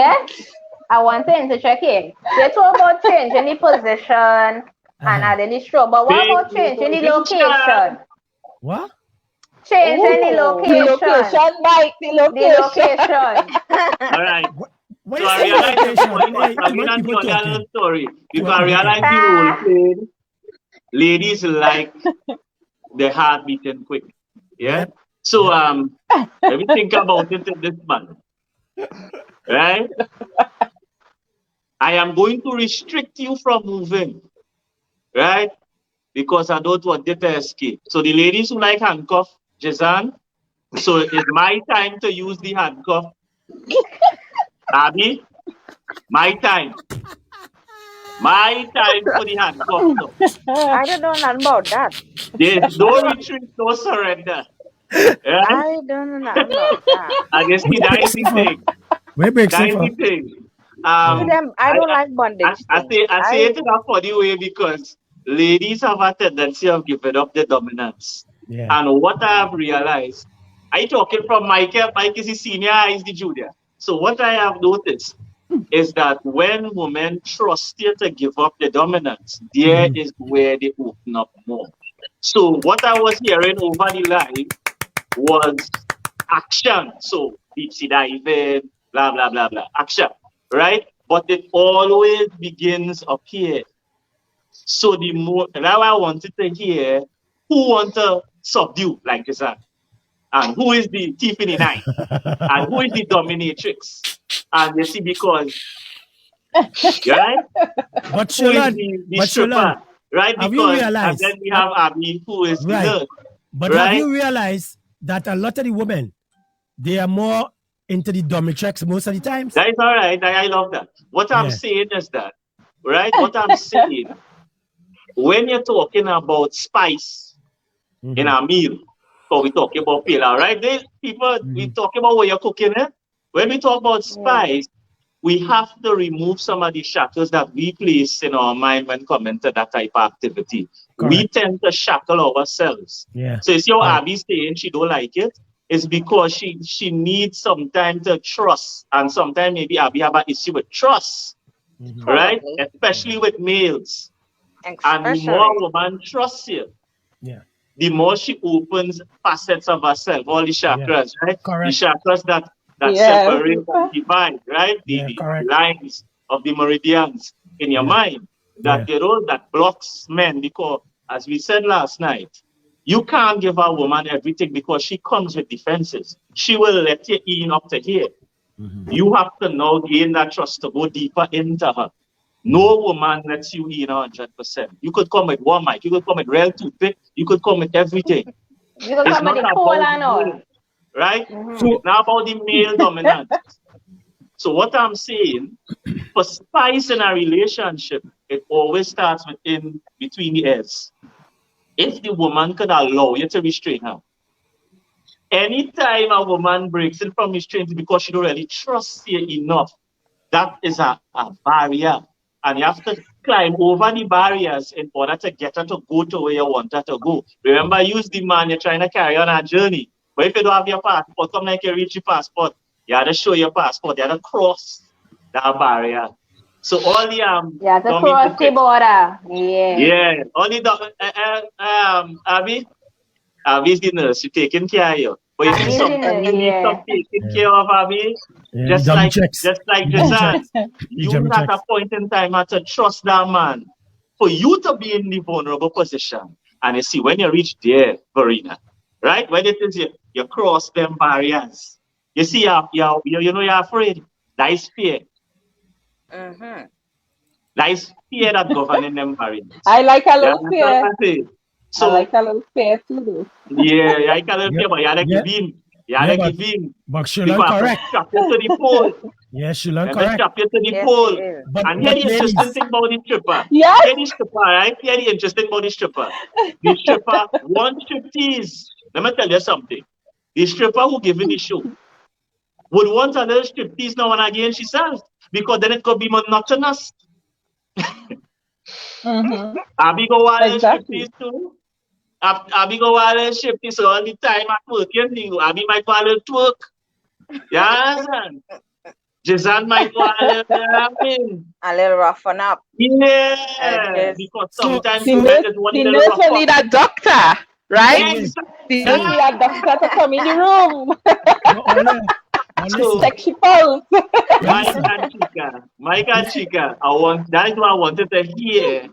here. You talk about changing the position and adding the straw, but what about changing the location? What? Changing the location. Mike, the location. All right. So I realize the story because I realize the whole thing. Ladies like the heart beating quick. Yeah. So let me think about it in this manner. Right? I am going to restrict you from moving. Right? Because I don't want you to escape. So the ladies who like handcuff, Jazan, so it's my time to use the handcuff. Abby, my time. My time for the handcuff. I don't know nothing about that. There's no retreat, no surrender. Right? I don't know nothing about that. I guess that is the thing. That is the thing. I don't like bondage. I say it in a funny way because ladies have a tendency of giving up the dominance. Yeah. And what I have realized, I talking from Mike. Mike is the senior, I is the junior. So what I have noticed is that when women trust you to give up the dominance, there is where they open up more. So what I was hearing over the line was action. So deep sea diving, blah, blah, blah, blah. Action, right? But it always begins up here. So the more, now I wanted to hear who want to subdue, like you said. And who is the thief in the night? And who is the dominatrix? And you see, because, right? But who is the stripper, right? Because, and then we have Abby, who is the nurse. But have you realized that a lot of the women, they are more into the dominatrix most of the times? That is all right. I love that. What I'm saying is that, right? What I'm saying, when you're talking about spice in a meal, so we talking about pillar, right? People, we talking about what you're cooking, eh? When we talk about spice, we have to remove some of the shackles that we place in our mind when coming to that type of activity. Correct. We tend to shackle ourselves. Yeah. So you see how Abby's saying she don't like it? It's because she needs some time to trust. And sometimes maybe Abby have an issue with trust, right? Especially with males. And the more a woman trusts you, the more she opens facets of herself, all the chakras, right? Correct. The chakras that separate and divide, right? The lines of the meridians in your mind that that blocks men, because as we said last night, you can't give a woman everything because she comes with defenses. She will let you in up to here. You have to now gain that trust to go deeper into her. No woman lets you in 100%. You could come with one mic, you could come with real toothpick, you could come with everything. You can It's come with not the about pole the and all. male, right? So It's not about the male dominance. So what I'm saying, for spice in a relationship, it always starts within between the ears. If the woman could allow you to restrain her. Anytime a woman breaks it from restraint because she don't really trust you enough, that is a barrier. And you have to climb over the barriers in order to get her to go to where you want her to go. Remember, use the man you're trying to carry on a journey. But if you don't have your passport, come like you reach your passport, you have to show your passport, you have to cross that barrier. So all the You have to cross the border. yeah, only Abby's the nurse, she's taking care of you. But you see, sometimes you need some taking care of Abby. yeah, Just like Jason, you dummy at a checks. point in time had to trust that man for you to be in the vulnerable position. And you see, when you reach there, Verena, right? When it is you cross them barriers, you see, you're afraid. That is fear. That is fear that governing them barriers. I like a You little fear. understand what I'm saying? So, I like a little fear too, though. yeah, I can't fear, but you gotta give in. You gotta give in. But she Because learn I have to correct. strap you to the pole. Yeah, she learn Let me correct. strap you to the Yes, pole. it is. But And here the ladies, interesting thing about the stripper. Yes. Here the stripper, right? Here the interesting about the stripper. The stripper wants striptease. Let me tell you something. The stripper who giving the show would want a little striptease now and again herself. Because then it could be monotonous. Abby go wild and striptease too. Abby go wild and striptease. So all the time at work, Abby might go a little twerk. Yeah, son. Jason might go a little roughen up. Yeah, because sometimes the you nurse, just want the a little nurse rough will up. need a doctor, right? Exactly. The nurse need a doctor to come in the room. So, Check she pulse. Mike and Chica, that is what I wanted to hear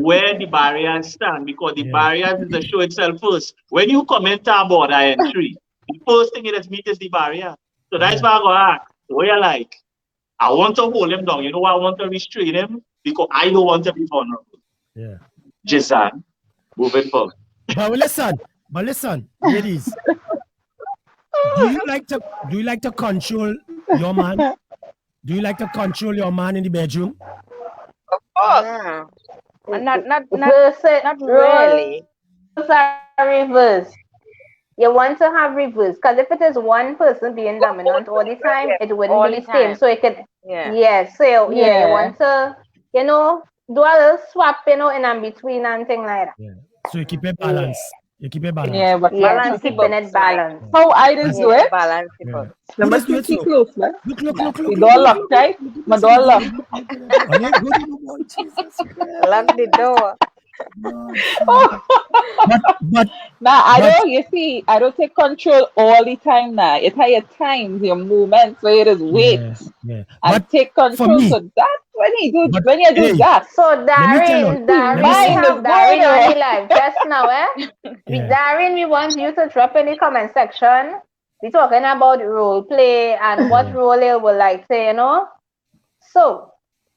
where the barriers stand, because the barriers is the show itself first. When you comment about our entry, the first thing you meet is the barrier. So that's why I go ask, what you like? I want to hold him down. You know why I want to restrain him? Because I don't want to be vulnerable. Yeah. Jason, moving forward. But listen, ladies. Do you like to control your man? Do you like to control your man in the bedroom? Of course. Not really. Roles are reversed. You want to have reverse, because if it is one person being dominant all the time, it wouldn't All be the the same. time. So it could, Yeah. So you want to, do a little swap, in between and thing like that. Yeah. So you keep it balanced. You keep it balanced. Yeah, but balance keeping it balanced. How I just do it? Balance Number 50 close, man. Look. The door locked, right? My door locked. Lock the door. But you see, I don't take control all the time now. It has your times, your movements where it is wait. And take control. So that's when you do that. So Darren on the live just now, With Darren, we want you to drop in the comment section. We're talking about role play and what role you would like to, So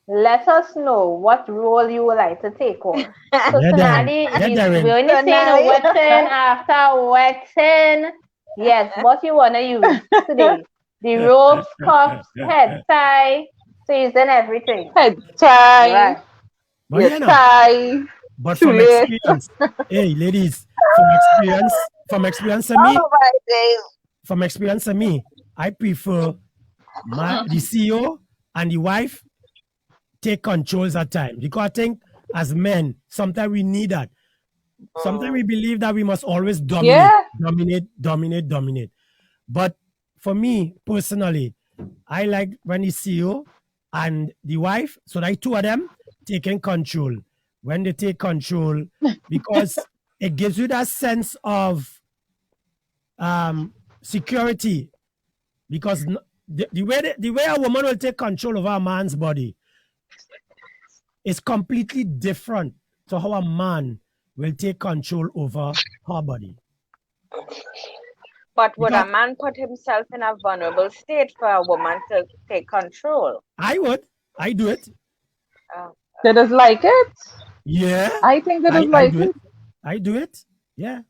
let us know what role you would like to take on. So Sonali, we only saying wetting after wetting. Yes, what you want to use today. The ropes, cuffs, head tie. So using everything. Head tie. Right. Tie. But from experience, hey ladies, from experience of me, I prefer the CEO and the wife take controls at times, because I think as men, sometimes we need that. Sometimes we believe that we must always dominate. But for me personally, I like when the CEO and the wife, so like two of them taking control. When they take control, because it gives you that sense of security. Because the way a woman will take control of a man's body is completely different to how a man will take control over her body. But would a man put himself in a vulnerable state for a woman to take control? I would. I do it. They just like it. Yeah. I think they just I like do it. it. I do it. Yeah.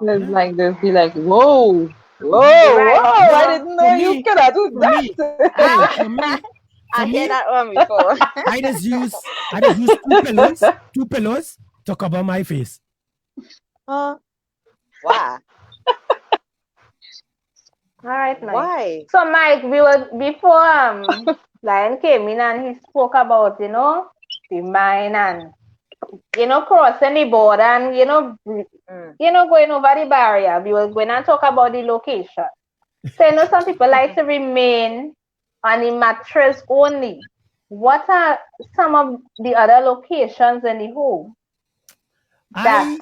They like this. Be like, whoa, whoa, Right. whoa! I didn't know you could do For me, that. hey, for me, I hear that one before. I just use two pillows to cover my face. Wow. All right, Mike. Why? So, Mike, we were before Lion came in and he spoke about, the mine and, crossing the border and, going over the barrier. We were going to talk about the location. So, some people like to remain on the mattress only. What are some of the other locations in the home that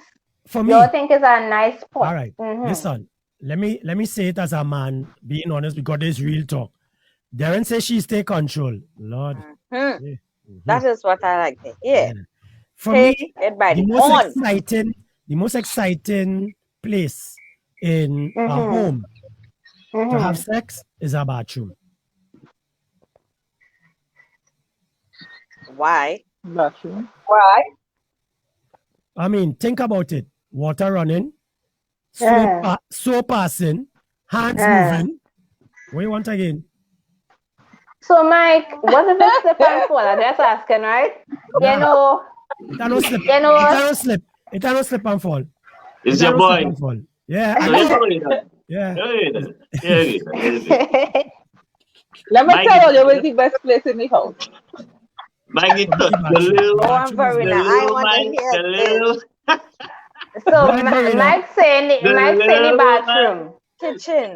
you think is a nice spot? All right, listen. Let me say it as a man, being honest, because it's real talk. Darren says she's take control. Lord. That is what I like to hear. For me, the most exciting place in a home to have sex is a bathroom. Why? Bathroom. Why? I mean, think about it. Water running, soap passing, hands moving. What do you want again? So, Mike, what if it's slip and fall? I'm just asking, right? It don't slip. It don't slip and fall. It's your boy. Yeah. Yeah. Let me tell you what's the best place in the house. Mike, I want to hear this. So, Mike saying the bathroom. Kitchen.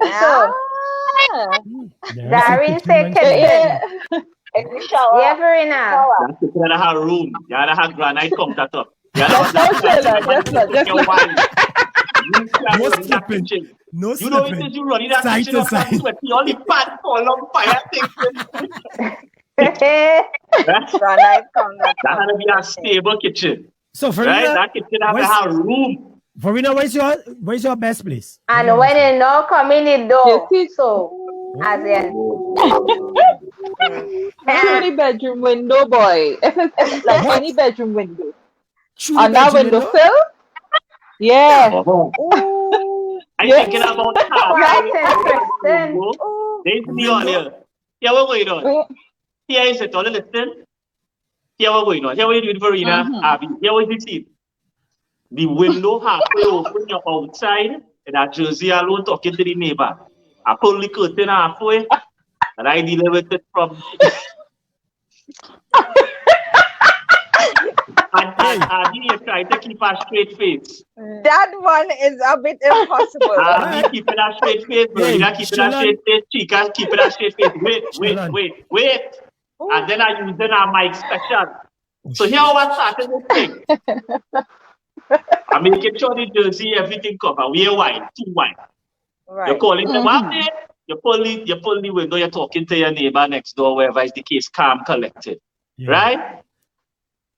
Darren say kitchen. In the shower. Yeah, Verena. You gotta have room. You gotta have granite countertop. No slipping. No slipping. You know it is you running that kitchen up and sweaty. All the pan fall on fire things. That had to be a stable kitchen. So, Verena, right? That kitchen has to have room. Verena, where's your best place? And when you know come in the door, so as in through the bedroom window, boy. If it's like any bedroom window. On that windowsill? Yeah. I'm thinking about how. There's me on here. Yeah, what going on? Here is it. All listen. Here what going on? Here what you doing, Verena? Abby. Here what you see. The window halfway open, you're outside, and that jersey alone talking to the neighbor. I pull the curtain halfway, and I deal with it from. and you try to keep a straight face. That one is a bit impossible. Keeping a straight face, Verena keeping a straight face, Chica keeping a straight face. Wait. And then I using a mic special. So here what started this thing. I'm making sure the jersey, everything covered. We are wine, 2 wine. Right. You're calling them up there. You pull the window, you're talking to your neighbor next door, wherever is the case, calm, collected. Yeah. Right?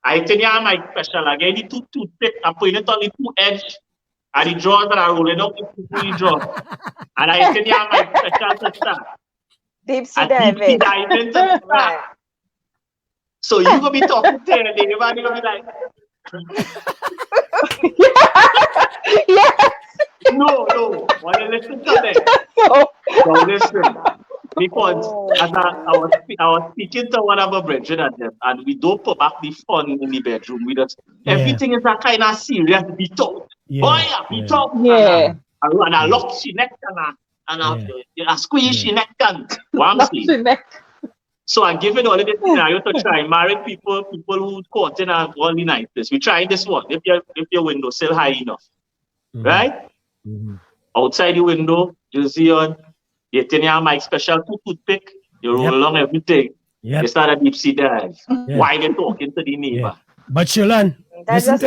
I tell you, I'm my special. I get the two toothpick, I put it on the 2 edge, and the drawers that are rolling up the 2 drawers. And I tell you, I'm my special to start. Deep sea diving. Right. So you're going to be talking to your neighbor, and you're going to be like, yes. No. Why you listen to them? No, listen. Because as I was speaking to one of our brethren at them, and we don't put back the fun in the bedroom. We just everything is a kind of serious beat out. Beat out. Yeah. And I lock she neck and I squeeze she neck and what I'm saying. So I'm giving all of this scenario to try married people who caught in all the nights. We try this one if your window still high enough. Right? Outside the window, you see on you turn your mic special toothpick, you roll along everything. You start a deep sea dive. Why you talking to the neighbor? But Shilan, listen to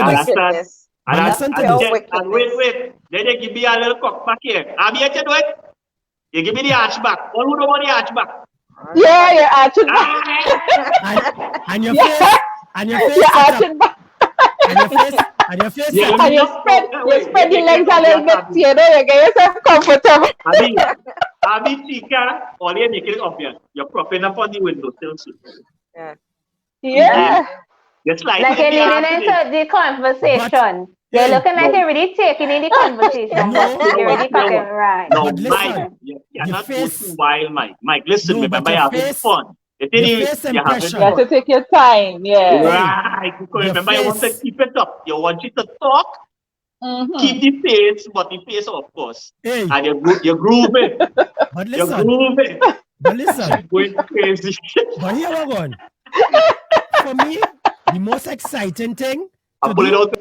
this. And wait. Then they give me a little cock back here. I'm here to do it. You give me the arch back. All who don't want the arch back. Yeah, you're arching back. And your face. And your face. You're arching back. And your face. And your face. Yeah, and you spread the legs a little bit, you know, you get yourself comfortable. I mean, Tika, all you're making it obvious. You're propping up on the window still. Yeah. Just like you're leading into the conversation. You're looking like you're really taking in the conversation. You're really talking right. No, Mike, you cannot go too wild, Mike. Mike, listen, remember, you're having fun. You're having You have to take your time, yeah. Right. Because remember, you want to keep it up. You want it to talk. Keep the pace, but the pace, of course. And you're grooving. But You're listen. grooving. But listen. Going crazy. But here we're going. For me, the most exciting thing. I'll pull it out.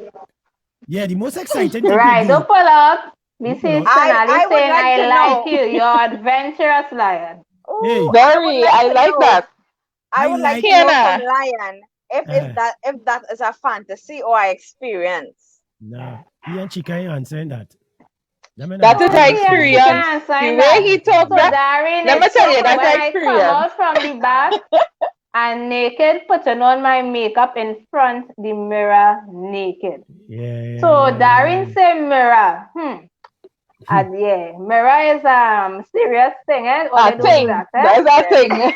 Yeah, the most exciting thing. Right, don't pull up. This is saying I like you. You're adventurous lion. Ooh, very. I like that. I would like to know from Lion if that is a fantasy or experience. No, he and Chica ain't answering that. That is an experience. The way he talks, let me tell you, that's an experience. I come out from the back and naked, putting on my makeup in front the mirror naked. Yeah. So Darren say mirror. And yeah, mirror is serious thing, eh? A thing. That's a thing.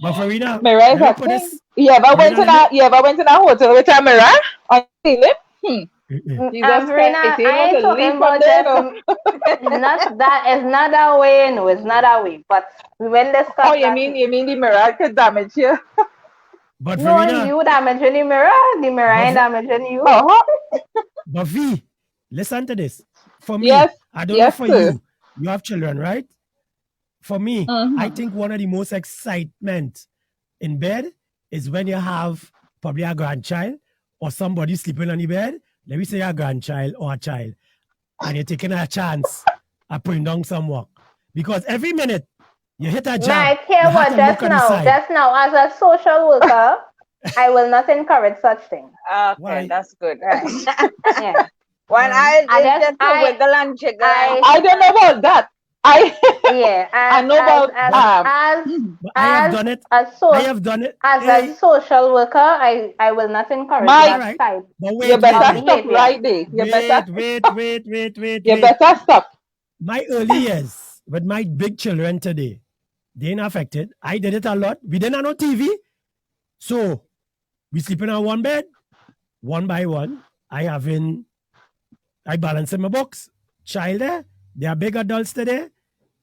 But Farina, mirror is a thing. You ever went in a hotel with a mirror on the ceiling? Farina, I ain't talking about it's not that way, no, it's not that way. But when they start, oh, you mean the mirror could damage you? But no, Farina, you damaging the mirror ain't damaging you. But V, listen to this. For me, yes, I don't know for you. You have children, right? For me, I think one of the most excitement in bed is when you have probably a grandchild or somebody sleeping on the bed. Let me say a grandchild or a child, and you're taking a chance of putting down some work. Because every minute you hit a job. Mike, hear what just now, as a social worker, I will not encourage such things. Okay, why? That's good. Right. Yeah. When I wiggle and jiggle. I don't know about that. I know about I have done it. I have done it. As a social worker, I will not encourage that type. But wait, you better stop right there. Wait. You better stop. My early years with my big children today, they ain't affected. I did it a lot. We didn't have no TV. So we sleeping on one bed, one by one. I balancing my books. Child there. They are big adults today.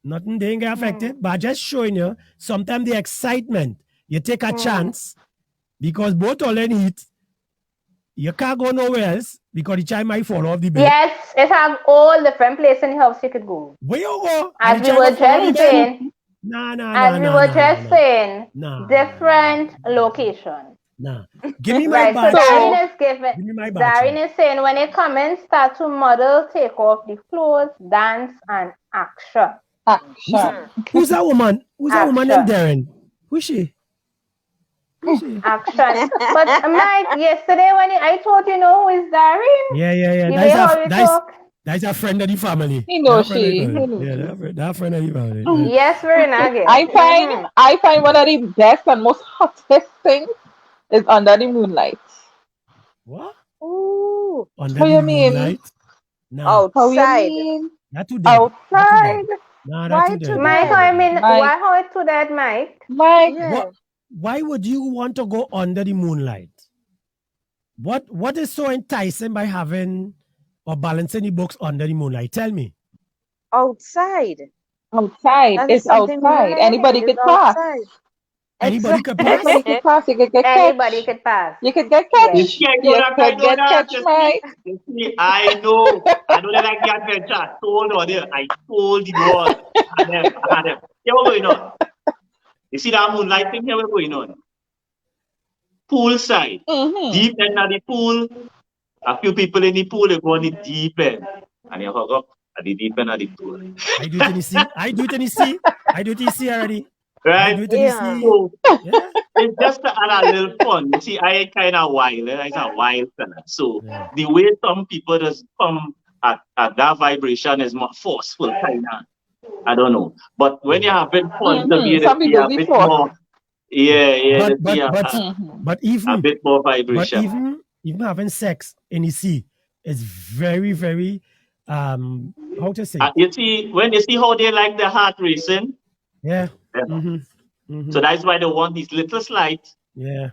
Nothing they ain't get affected. But just showing you, sometimes the excitement, you take a chance because both all in heat. You can't go nowhere else because the child might fall off the bed. Yes, it have all different places in the house you could go. Where you go? As we were just saying. Different locations. Nah. Give me my batch. Darren is saying when it come in, start to model, take off the clothes, dance, and action. Who's that woman? Who's that woman named Darren? Who's she? Action. But Mike, yesterday when I told you know who is Darren? Yeah. That's a friend of the family. He knows she. That friend of the family. Yes, very nice. I find one of the best and most hottest things is under the moonlight. What? Ooh. Under the moonlight? No. Outside. Not too dead. Outside. Not too dead. Mike, why how to that, Mike? Mike. Yeah. Why would you want to go under the moonlight? What is so enticing by having or balancing the books under the moonlight? Tell me. Outside. It's outside. Anybody could pass. Anybody could pass. Anybody could pass. You could get Anybody could pass. You could get catch. You could get catch, Mike. I know that I get adventure. I told the world. I had them. Here we're going on. You see that moonlight thing? Here we're going on. Poolside. Deep end of the pool. A few people in the pool, they go on the deep end. And you hook up at the deep end of the pool. I do it in the sea already. Right? So, it's just a little fun. You see, I kind of wild. I'm a wild fella. So, the way some people just come at that vibration is more forceful, kind of. I don't know. But when you're having fun, to be a bit more. But even a bit more vibration. But even having sex in the sea is very, very, how to say? You see, when you see how they like the heart racing. Yeah. So that's why they want these little slides. Yeah.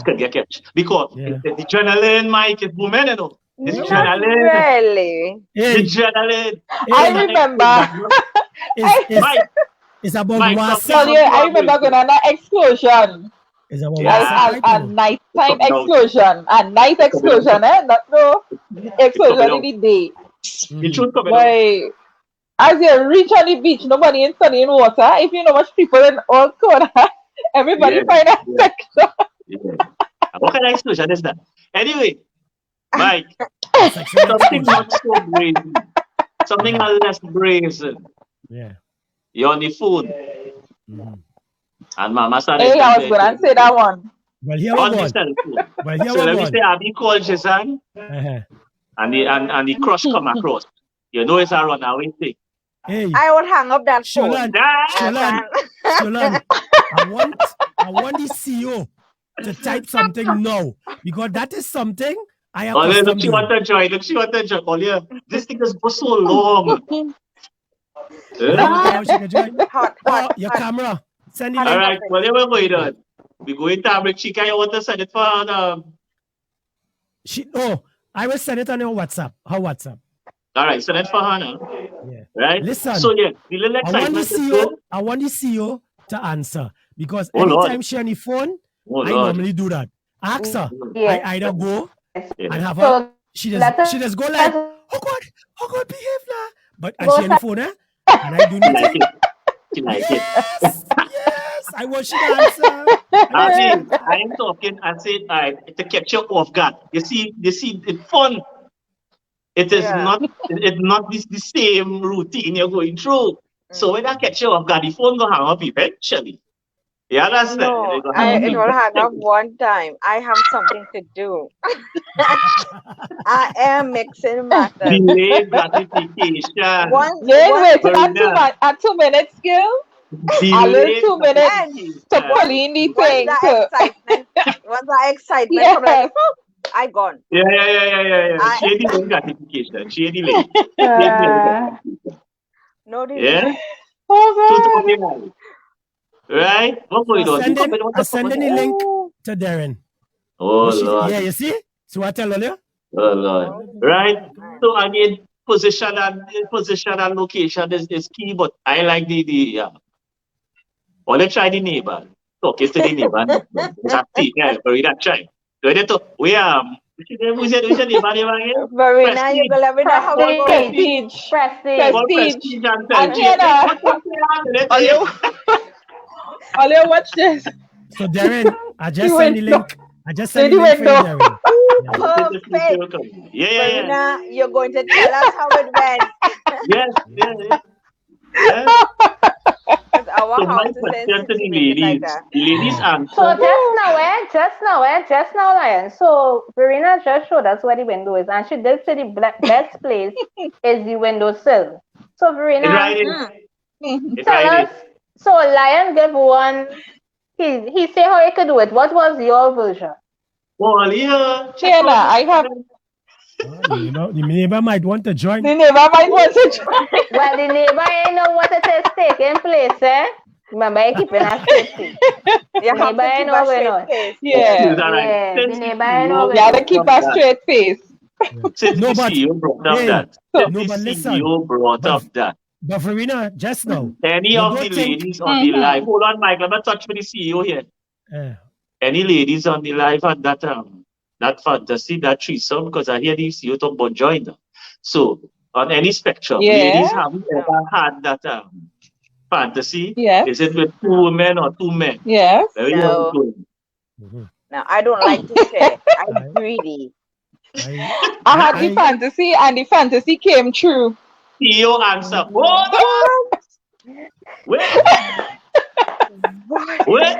Can get catch. Because the adrenaline, Mike, is women, you know. It's Not adrenaline. really. The adrenaline. I remember. Mike. It's about Mike, I remember going on an excursion. It's about a nighttime excursion. A night excursion, Not no excursion in the day. The truth coming out. As you reach on the beach, nobody in sunny in water. If you know much people in all corner, everybody find a section. What kind of excursion is that? Anyway, Mike, something not so brazen. Something less brazen. Yeah. You're on the phone. And Mama started. Hey, I was going to say that one. Well, here on we the go. cell phone. Well, here so we let go. me say, Abby called Jason, and the crush come across. You know it's a runaway thing. Hey, I would hang up that phone. Sholan, I want the CEO to type something now, because that is something I have to look, she want to join. Look, she want to join. Olya, this thing has gone so long. Hot, your camera. Send it. All right, whatever we're going on. We go into Tablet Chica. You want to send it for I will send it on your WhatsApp. Her WhatsApp. All right, send it for her now. Yeah. Right? Listen. So yeah, the little excitement I want the CEO to answer, because anytime she on the phone, I normally do that. Ask her. I either go and have her. She just go like, oh God, behave now. But and she on the phone, and I do nothing. She like it. Yes, I want she to answer. I am talking. I said, to capture off guard. You see, it's fun. It is not. It's not the same routine you're going through. So when I catch you off guard, the phone will hang up eventually. You understand? No, it will hang up one time. I have something to do. I am mixing matters. Delayed gratification. At 2 minutes, girl. A little 2 minutes to pull in the thing. Once that excitement, I'm like, I gone. Yeah. She delayed gratification. She delayed. No delay. Yeah. Right? I'm sending the link to Darren. Oh, Lord. Yeah, you see? So I tell you. Oh, Lord. Right? So again, position and location is key, but I like the let's try the neighbor. Talk to the neighbor. Very that try. Who's your neighbor again? Verena, you will let me know how it goes. Prestige. I'll watch this. So Darren, I just send the link. I just send the link for you, Darren. Perfect. Verena, you're going to tell us how it went. Yes. Our house is ladies answer. So just now, Lion. So Verena just showed us where the window is, and she did say the best place is the windowsill. So Verena, tell us. So Lion gave one. He said how he could do it. What was your version? Well, yeah. Shayna, I have. The neighbor might want to join. The neighbor might want to join. Well, the neighbor ain't know what it is taking place, eh? Remember, I keep in a safety. The neighbor ain't know going on. Yeah. The neighbor ain't know going on. You gotta keep a straight face. Since the CEO brought up that. But Verena, just now. Any of the ladies on the live, hold on, Mike, let me touch with the CEO here. Any ladies on the live had that fantasy, that threesome, because I hear the CEO talk about join them. So on any spectrum, ladies haven't ever had that fantasy. Is it with 2 women or 2 men? Yes. No, I don't like to share. I'm greedy. I had the fantasy, and the fantasy came true. CEO answer. What? Wait,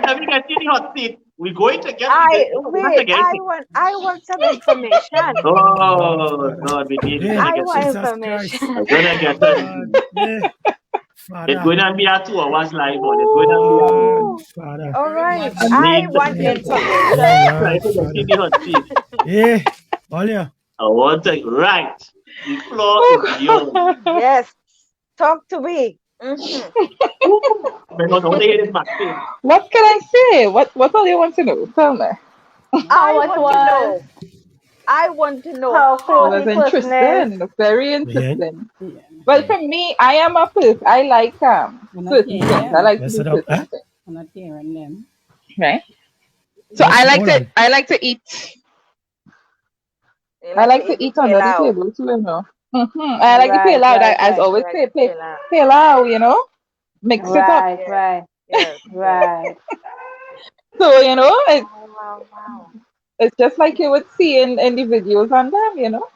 have you got the hot seat? We're going to get I want some information. Oh, no, we need to I want information. I'm gonna get that. It's going to be a 2 hours live on. It's going to be all right. I want information. Yeah, Olya. I want to right. The floor is yours. Yes. Talk to me. What can I say? What all you want to know? Tell me. I How it want to was, know. I want to know how It close how. was the person is. interesting, very Again? interesting. Well, for me, I am a person. I like We're not certain hearing things. I them. like to Let's do set up. certain things, We're not hearing them. right? So What's hold on? I like to eat. You I like to like eat to the eat under the pilau. table too, you know. I like to pay Right, loud. I right, as right. always You like say, the pilau. pay loud, you know. Mix it up. Right, Yes, right, yes, yes. right. So you know, Wow, wow, wow. it's just like you would see in the videos on them, you know.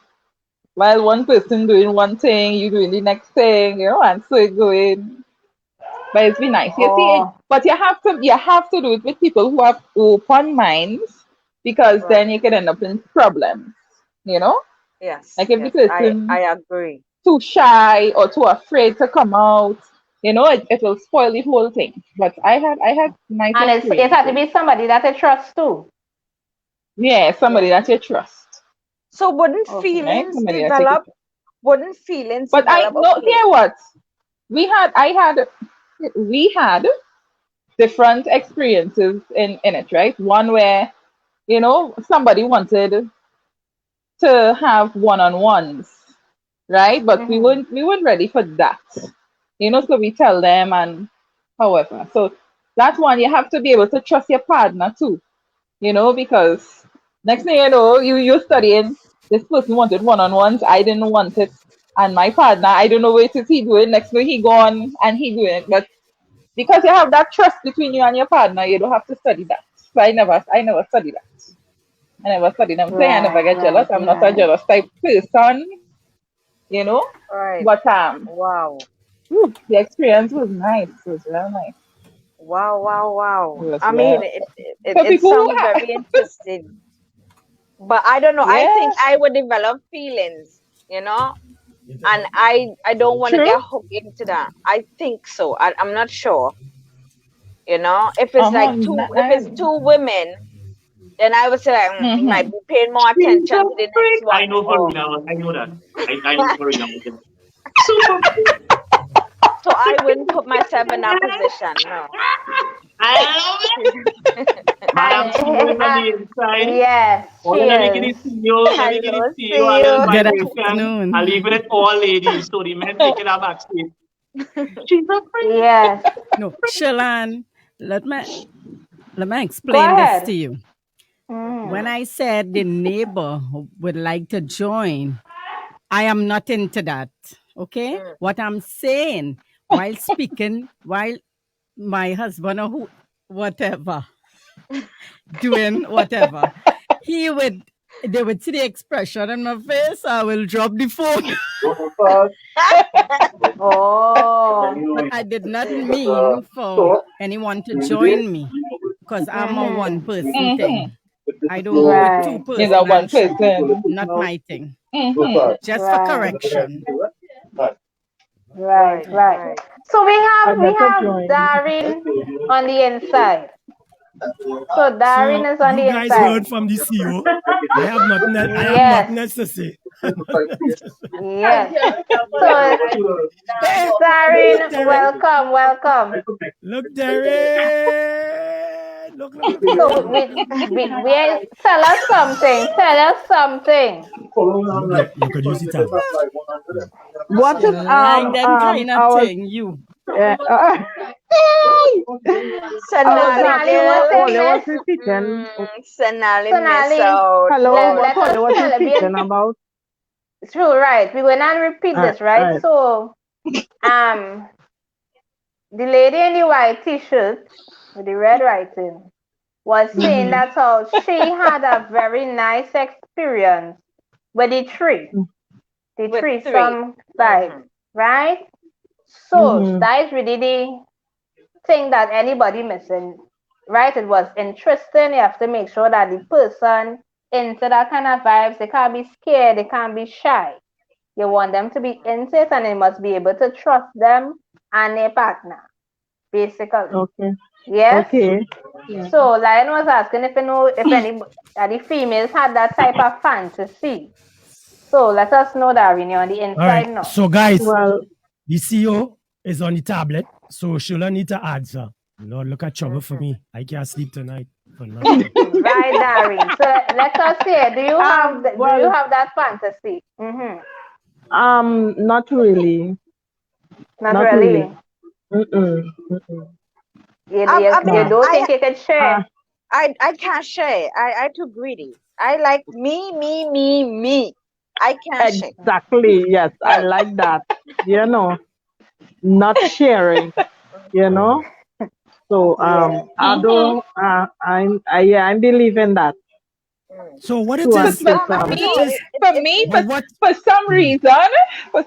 While one person doing one thing, you doing the next thing, you know, and so it going. But it's been nice. You see it, Oh, but you have to do it with people who have open minds because Right. then you can end up in problems, you know? Yes, Like if the yes. I person agree. too shy or too afraid to come out, you know, it will spoil the whole thing. But I had nice and it has to experiences. be somebody that I trust too. Yeah, somebody Yeah. that you trust. So wouldn't Okay. Right? feelings Somebody that you can develop? trust. Wouldn't feelings But I develop? no Okay. hear what? We had different experiences in it, right? One where, you know, somebody wanted to have one-on-ones, right? But we weren't ready for that. You know, so we tell them and however. So that's one you have to be able to trust your partner too, you know, because next thing you know, you're studying, this person wanted one-on-ones, I didn't want it. And my partner, I don't know what is he doing. Next thing he gone and he doing it. But because you have that trust between you and your partner, you don't have to study that. So I never study that. I never studied. I'm saying I never Right, get jealous. right, I'm not a right. jealous type person, you know. Right. But Wow. the experience was nice. It was real nice. Wow, wow, It wow. was I mean, real. For it people who sounds very interesting. But I don't know. I yeah, think I would develop feelings, you know, and I don't want to true. get hooked into that. I think so. I'm not sure, you know. If it's like if it's two women, then I would say like, he might Mm-hmm. be paying more attention to the next I one. know Or Farina. I know that. I know Farina. Super. so I wouldn't put myself in that position. No. I love it. Madam CEO is on the inside. Yes, Oh, let me get cheers. the CEO. Let me get the Hello, CEO see a little you. Good vibration. I afternoon. leave it at all ladies. So the men taking her backstage. She's a friend. Yes. No, Shalan, let me Go explain this to ahead. you. When Mm. I said the neighbor would like to join, I am not into that. Okay? Mm. What I'm saying while speaking, while my husband or who, whatever, doing whatever, they would see the expression on my face, I will drop the phone. Oh. But I did not mean for anyone to join me because I'm a one person Mm-hmm. thing. I don't go with two Right. He's a person one and trip. person. Not my thing. Mm-hmm. Just for Right. correction. Right, Right, right. right. So we have Darren on the inside. So So Darren is on you the guys inside. heard from the CEO. I have Yes. nothing else to say. Nothing else to say. Yes. So Look, Darren, Darren. welcome, welcome. Look, Darren. Look, So Darren. we tell us something. Tell us something. You could use the tab. What You is like them kind of our thing, you. uh, uh, Sonali Sonali, girl. what's it, Ole was miss? speaking. Sonali miss Sonali, out. Hello, let what us Ole was tell speaking it. about? True, right. We're gonna repeat this, right? Alright. So, um, the lady in the white t-shirt with the red writing was saying Mm-hmm. that how she had a very nice experience with the With three. threesome vibe, Mm-hmm. right? So Mm-hmm. that is really the thing that anybody missing, right? It was interesting. You have to make sure that the person into that kind of vibes, they can't be scared, they can't be shy. You want them to be into it and they must be able to trust them and their partner, basically. Okay. Yes? Okay. Yeah. So Lion was asking if you know if any the females had that type of fantasy. So let us know that when you're on the All right. inside now. So, guys, Well, the CEO is on the tablet, so she'll need to answer. Lord, look at trouble for me. I can't sleep tonight for nothing. Right, Darren. So let us hear. Do you have do you have that fantasy? Not really. Not really. You don't think you can share? I can't share. I too greedy. I like me. I can't share. Exactly. Yes, I like that. You know, not sharing. You know. So I don't. I believe in that. So what it is? For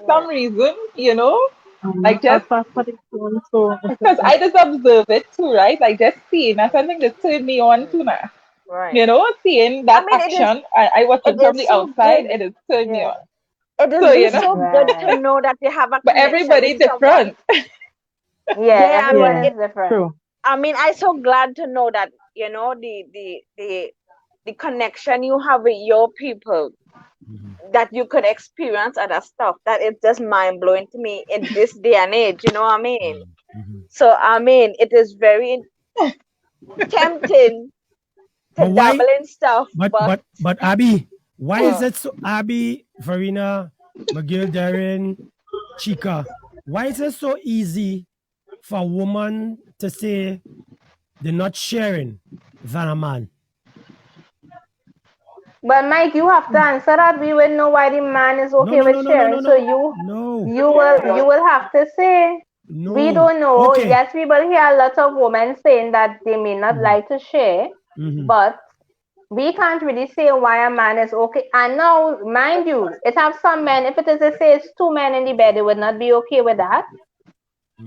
some reason, you know, like just because I just observe it too, right? Like just seeing that's something that turned me on too now. Right. You know, seeing that action, I watch it from the outside, it has turned me on. It is so good to know that you have a but everybody different. Everyone is different. True. I mean, I'm so glad to know that, you know, the connection you have with your people, that you could experience other stuff. That is just mind blowing to me in this day and age. You know what I mean? So I mean, it is very tempting to dabble in stuff. But Abby, why is it so? Abby, Farina, McGill, Darren, Chica, why is it so easy for a woman to say they're not sharing than a man? But Mike, you have to answer that. We will know why the man is okay with sharing. So you will have to say. We don't know. Okay. Yes, we will hear a lot of women saying that they may not like to share, but we can't really say why a man is okay. And now, mind you, it have some men. If it is to say it's two men in the bed, they would not be okay with that.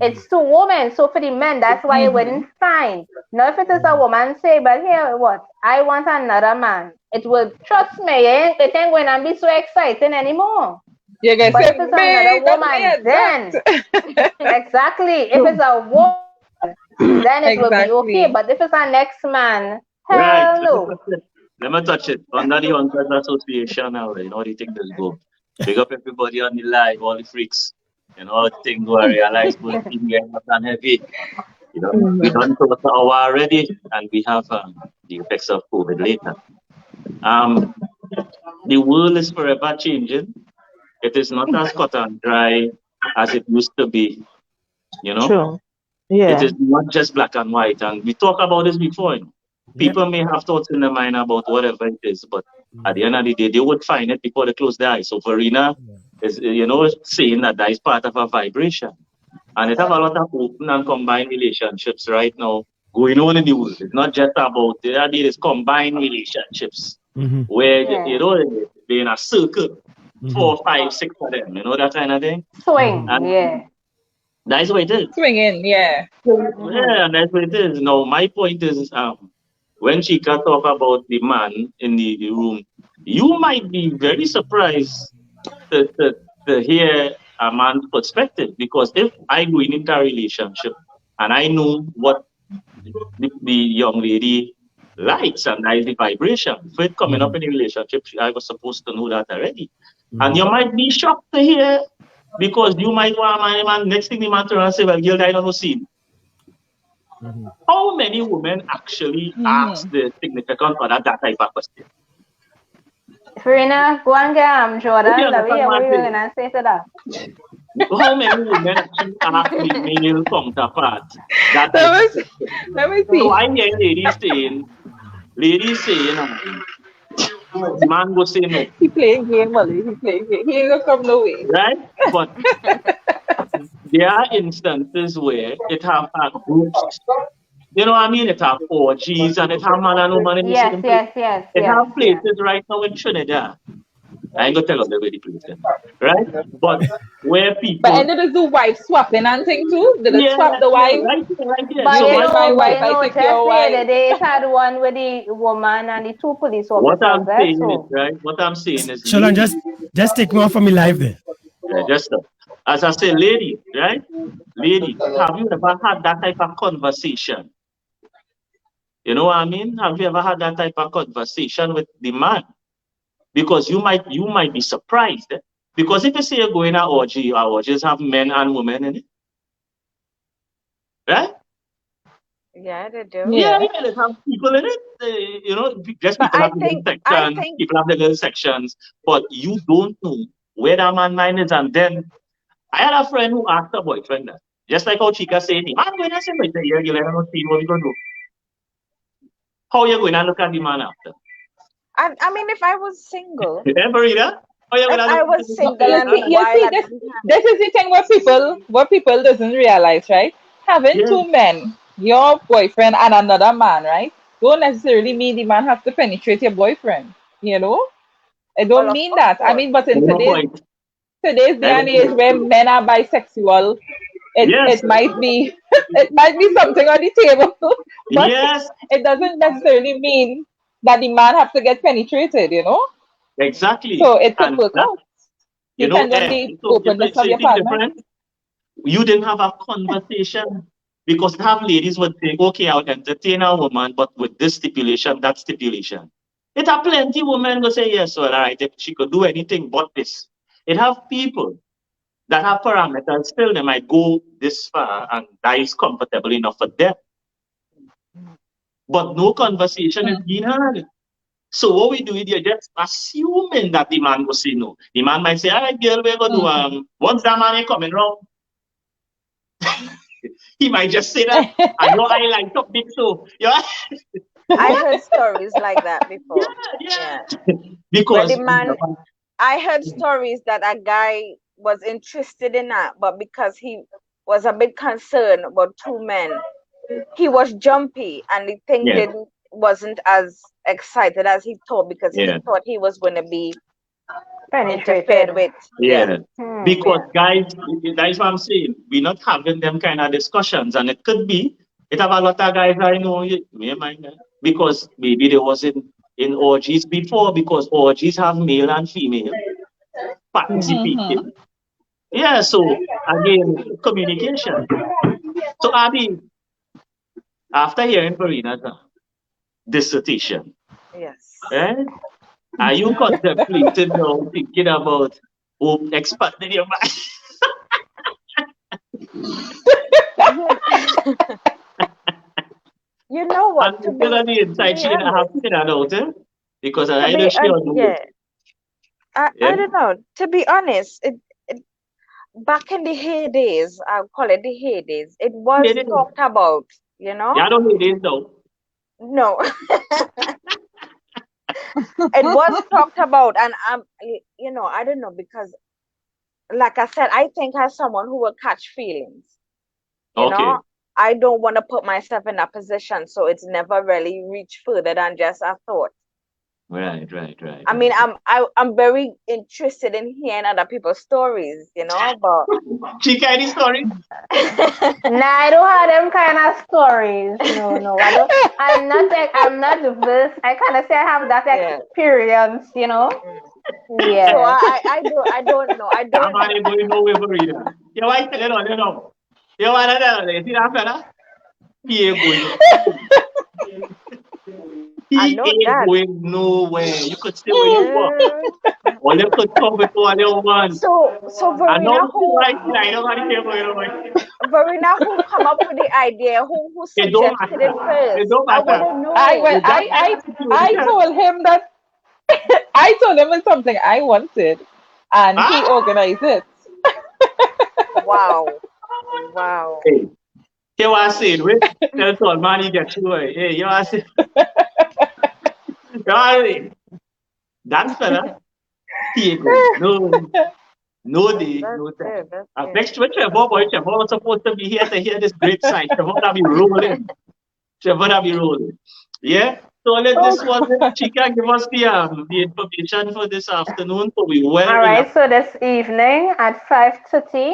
It's two women, so for the men, that's why it wouldn't fine. Now, if it is a woman say, but here, what? I want another man. It will, trust me, it ain't going to be so exciting anymore. But if it's another woman, then exactly. If it's a woman, then it will be okay. But if it's a next man, hell no. Let me touch it. Under the Hunters Association now, you know how the thing does go. Big up everybody on the live, all the freaks. You know, things were realized will be getting hot and heavy. You know, we done close the hour already, and we have the effects of COVID later. The world is forever changing. It is not as cut and dry as it used to be. You know, True. Yeah. It is not just black and white, and we talked about this before. You know? People may have thoughts in their mind about whatever it is, but at the end of the day, they would find it before they close their eyes. So Verena is, you know, saying that is part of a vibration. And it have a lot of open and combined relationships right now going on in the world. It's not just about, there are these combined relationships where, you know, they're in a circle, 4, 5, 6 of them, you know, that kind of thing. Swing, That's what it is. Swinging, yeah. Yeah, that's what it is. Now, my point is, when Chica talk about the man in the room, you might be very surprised to hear a man's perspective, because if I go into a relationship and I know what the young lady likes, and that is the vibration, for it coming up in a relationship, I was supposed to know that already. And you might be shocked to hear, because you might want my man, next thing the man turn and say, well, girl, I don't know scene. How many women actually ask the significant other that type of question? Farina, go and get Jordan. What are you going to say to that? How many women actually ask the male counterpart that type of question? Let me see. So I hear ladies saying, man will say no. He playing game, Molly. He playing game. He ain't gonna come no way. Right? But there are instances where it have groups. You know what I mean? It have orgies and it have man and woman in the same place. It have places right now in Trinidad. I ain't gonna tell us where the place is, right? But where people. But ended up do wife swapping and thing too. Did they swap the wife? Right. But So my wife, I take your wife. They had one with the woman and the two police officers. What I'm saying is, right? What I'm saying is, Shalon, just take me off from me live there. Yeah, just as I say, lady, right? Lady, have you ever had that type of conversation? You know what I mean? Have you ever had that type of conversation with the man? Because you might be surprised. Because if you say you're going to orgies have men and women in it. right? Yeah, they do. Yeah, Yeah. they have people in it. Just But people have the girl section, people have the girl sections, but you don't know where that man mind is. And then I had a friend who asked her boyfriend that. Just like how Chica said, man, when I say, like, yeah, you let her know, see what we gonna do. How you going to look at the man after? I mean, if I was single, Yeah, Marina? How you if going to I look at was the single You and see, while I this didn't have, this is the thing what people doesn't realize, right? Having Yeah. two men, your boyfriend and another man, right? Don't necessarily mean the man has to penetrate your boyfriend. You know? It well, don't mean of that. I course. mean, but in No point. today's day I and will age say, where men are bisexual, yes, it might be it might be something on the table, but yes, it doesn't necessarily mean that the man has to get penetrated, you know? exactly. So it could And work that, out. Depends on the so openness so of you your see the partner. difference? You didn't have a conversation because half ladies would think, okay, I'll entertain a woman, but with this stipulation, that stipulation. It have plenty women will say, yes, all right, if she could do anything but this. It have people that have parameters, still they might go this far and that is comfortable enough for them. But no conversation is being had. So what we do is you're just assuming that the man will say no. The man might say, all right, girl, we're going to do, once that man ain't coming round, he might just say that, and your eye light up big so. Yeah. I heard stories like that before. Yeah. Where the Because man, I heard stories that a guy was interested in that, but because he was a bit concerned about two men, he was jumpy and the thing yeah, wasn't as excited as he thought because he yeah, thought he was going to be interfered Penetrated. with. Yeah. yeah. Hmm. Because guys, that is what I'm saying. We're not having them kind of discussions, and it could be it have a lot of guys I know. Me mind that. Because maybe there was in orgies before, because orgies have male and female participating. Yeah, so again, communication. So Abby, after hearing Farina's dissertation, Yes. are you contemplating now, thinking about expanding your mind? You know what? And still on the inside, she didn't have to say that out, because to I know be she on yeah, I yeah. don't know. To be honest, it back in the heydays, I'll call it the heydays, it was It is. talked about, you know? Yeah, I don't need it though. No. It was talked about, and I don't know, because like I said, I think as someone who will catch feelings, you Okay. know, I don't want to put myself in that position, so it's never really reached further than just a thought. Right. I mean, I'm very interested in hearing other people's stories, but Chica, any story? Nah, I don't have them kind of stories. No, I don't. I'm not versed. I kind of say I have that experience. Yeah. So I don't know. I That don't. man ain't going nowhere for reading. You want to tell it on, you know. You want to tell it, see that fella? He ain't going. I He know ain't that. going nowhere. You could stay where you are. Or you could come with all your ones. So I know Verena, I don't want to hear about it. Verena, who come up with the idea? Who It don't suggested it matter. It first? don't I want matter. to know. With that kind of I situation. told him that I told him it's something I wanted, and he organized it. Wow. Hey, you want to say it, wait? Tell all man you get you. Hey, you want to say that fella, he ain't going. No day, no time. Next week, Trevor was supposed to be here to hear this great sight. Trevor will be rolling. Yeah. So this was it. Chica, give us the information for this afternoon. So we well All relax. right. So this evening at 5:30,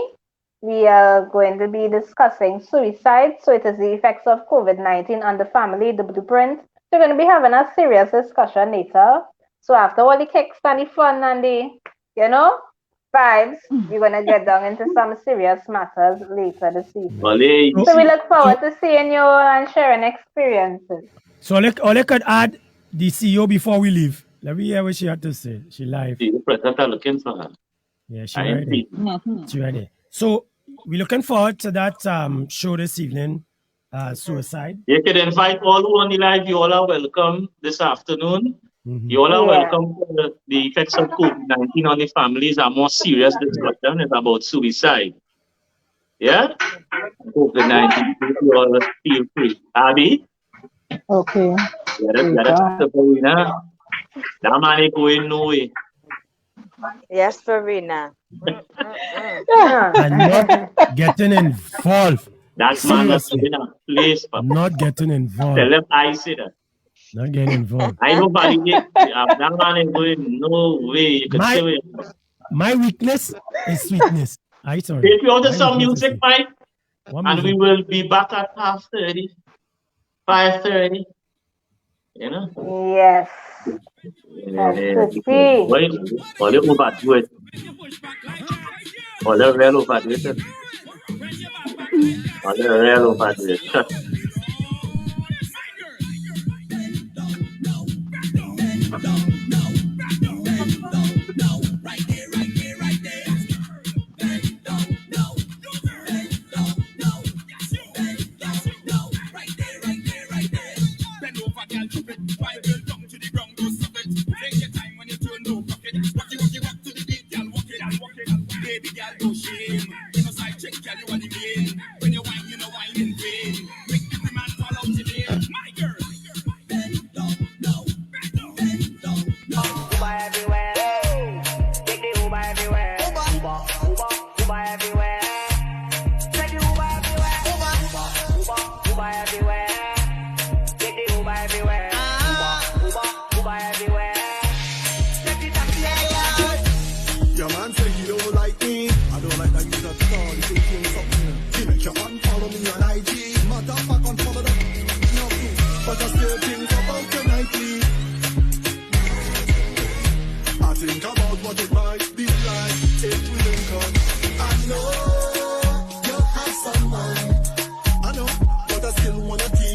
we are going to be discussing suicide. So it is the effects of COVID-19 on the family, the blueprint. So we're going to be having a serious discussion later. So after all the kicks and the fun and the, vibes, we're going to get down into some serious matters later this evening. So we look forward to seeing you and sharing experiences. So all I could add the CEO before we leave. Let me hear what she had to say. She live. The presenter looking for her. Yeah, she ready. She ready. So we're looking forward to that show this evening, Suicide. You can invite all who on the live. You all are welcome this afternoon. Mm-hmm. You all are welcome to the effects of COVID-19 on the families. A more serious discussion is about suicide. Yeah? COVID-19. You all feel free. Abby? Okay. Get it, Verena. That man ain't going nowhere. Yes, Verena. And not getting involved. That man is in a place. Papa. Not getting involved. Tell him I say that. Not getting involved. I know validate. That man ain't going no way. You can say it. My weakness is sweetness. I sorry. If you order some music, Mike, and we will be back at 5:30, 5:30. You know? Yes. Wait, all the overdo it. All the real overdo it. All the real overdo it. I know, but I still wanna teach.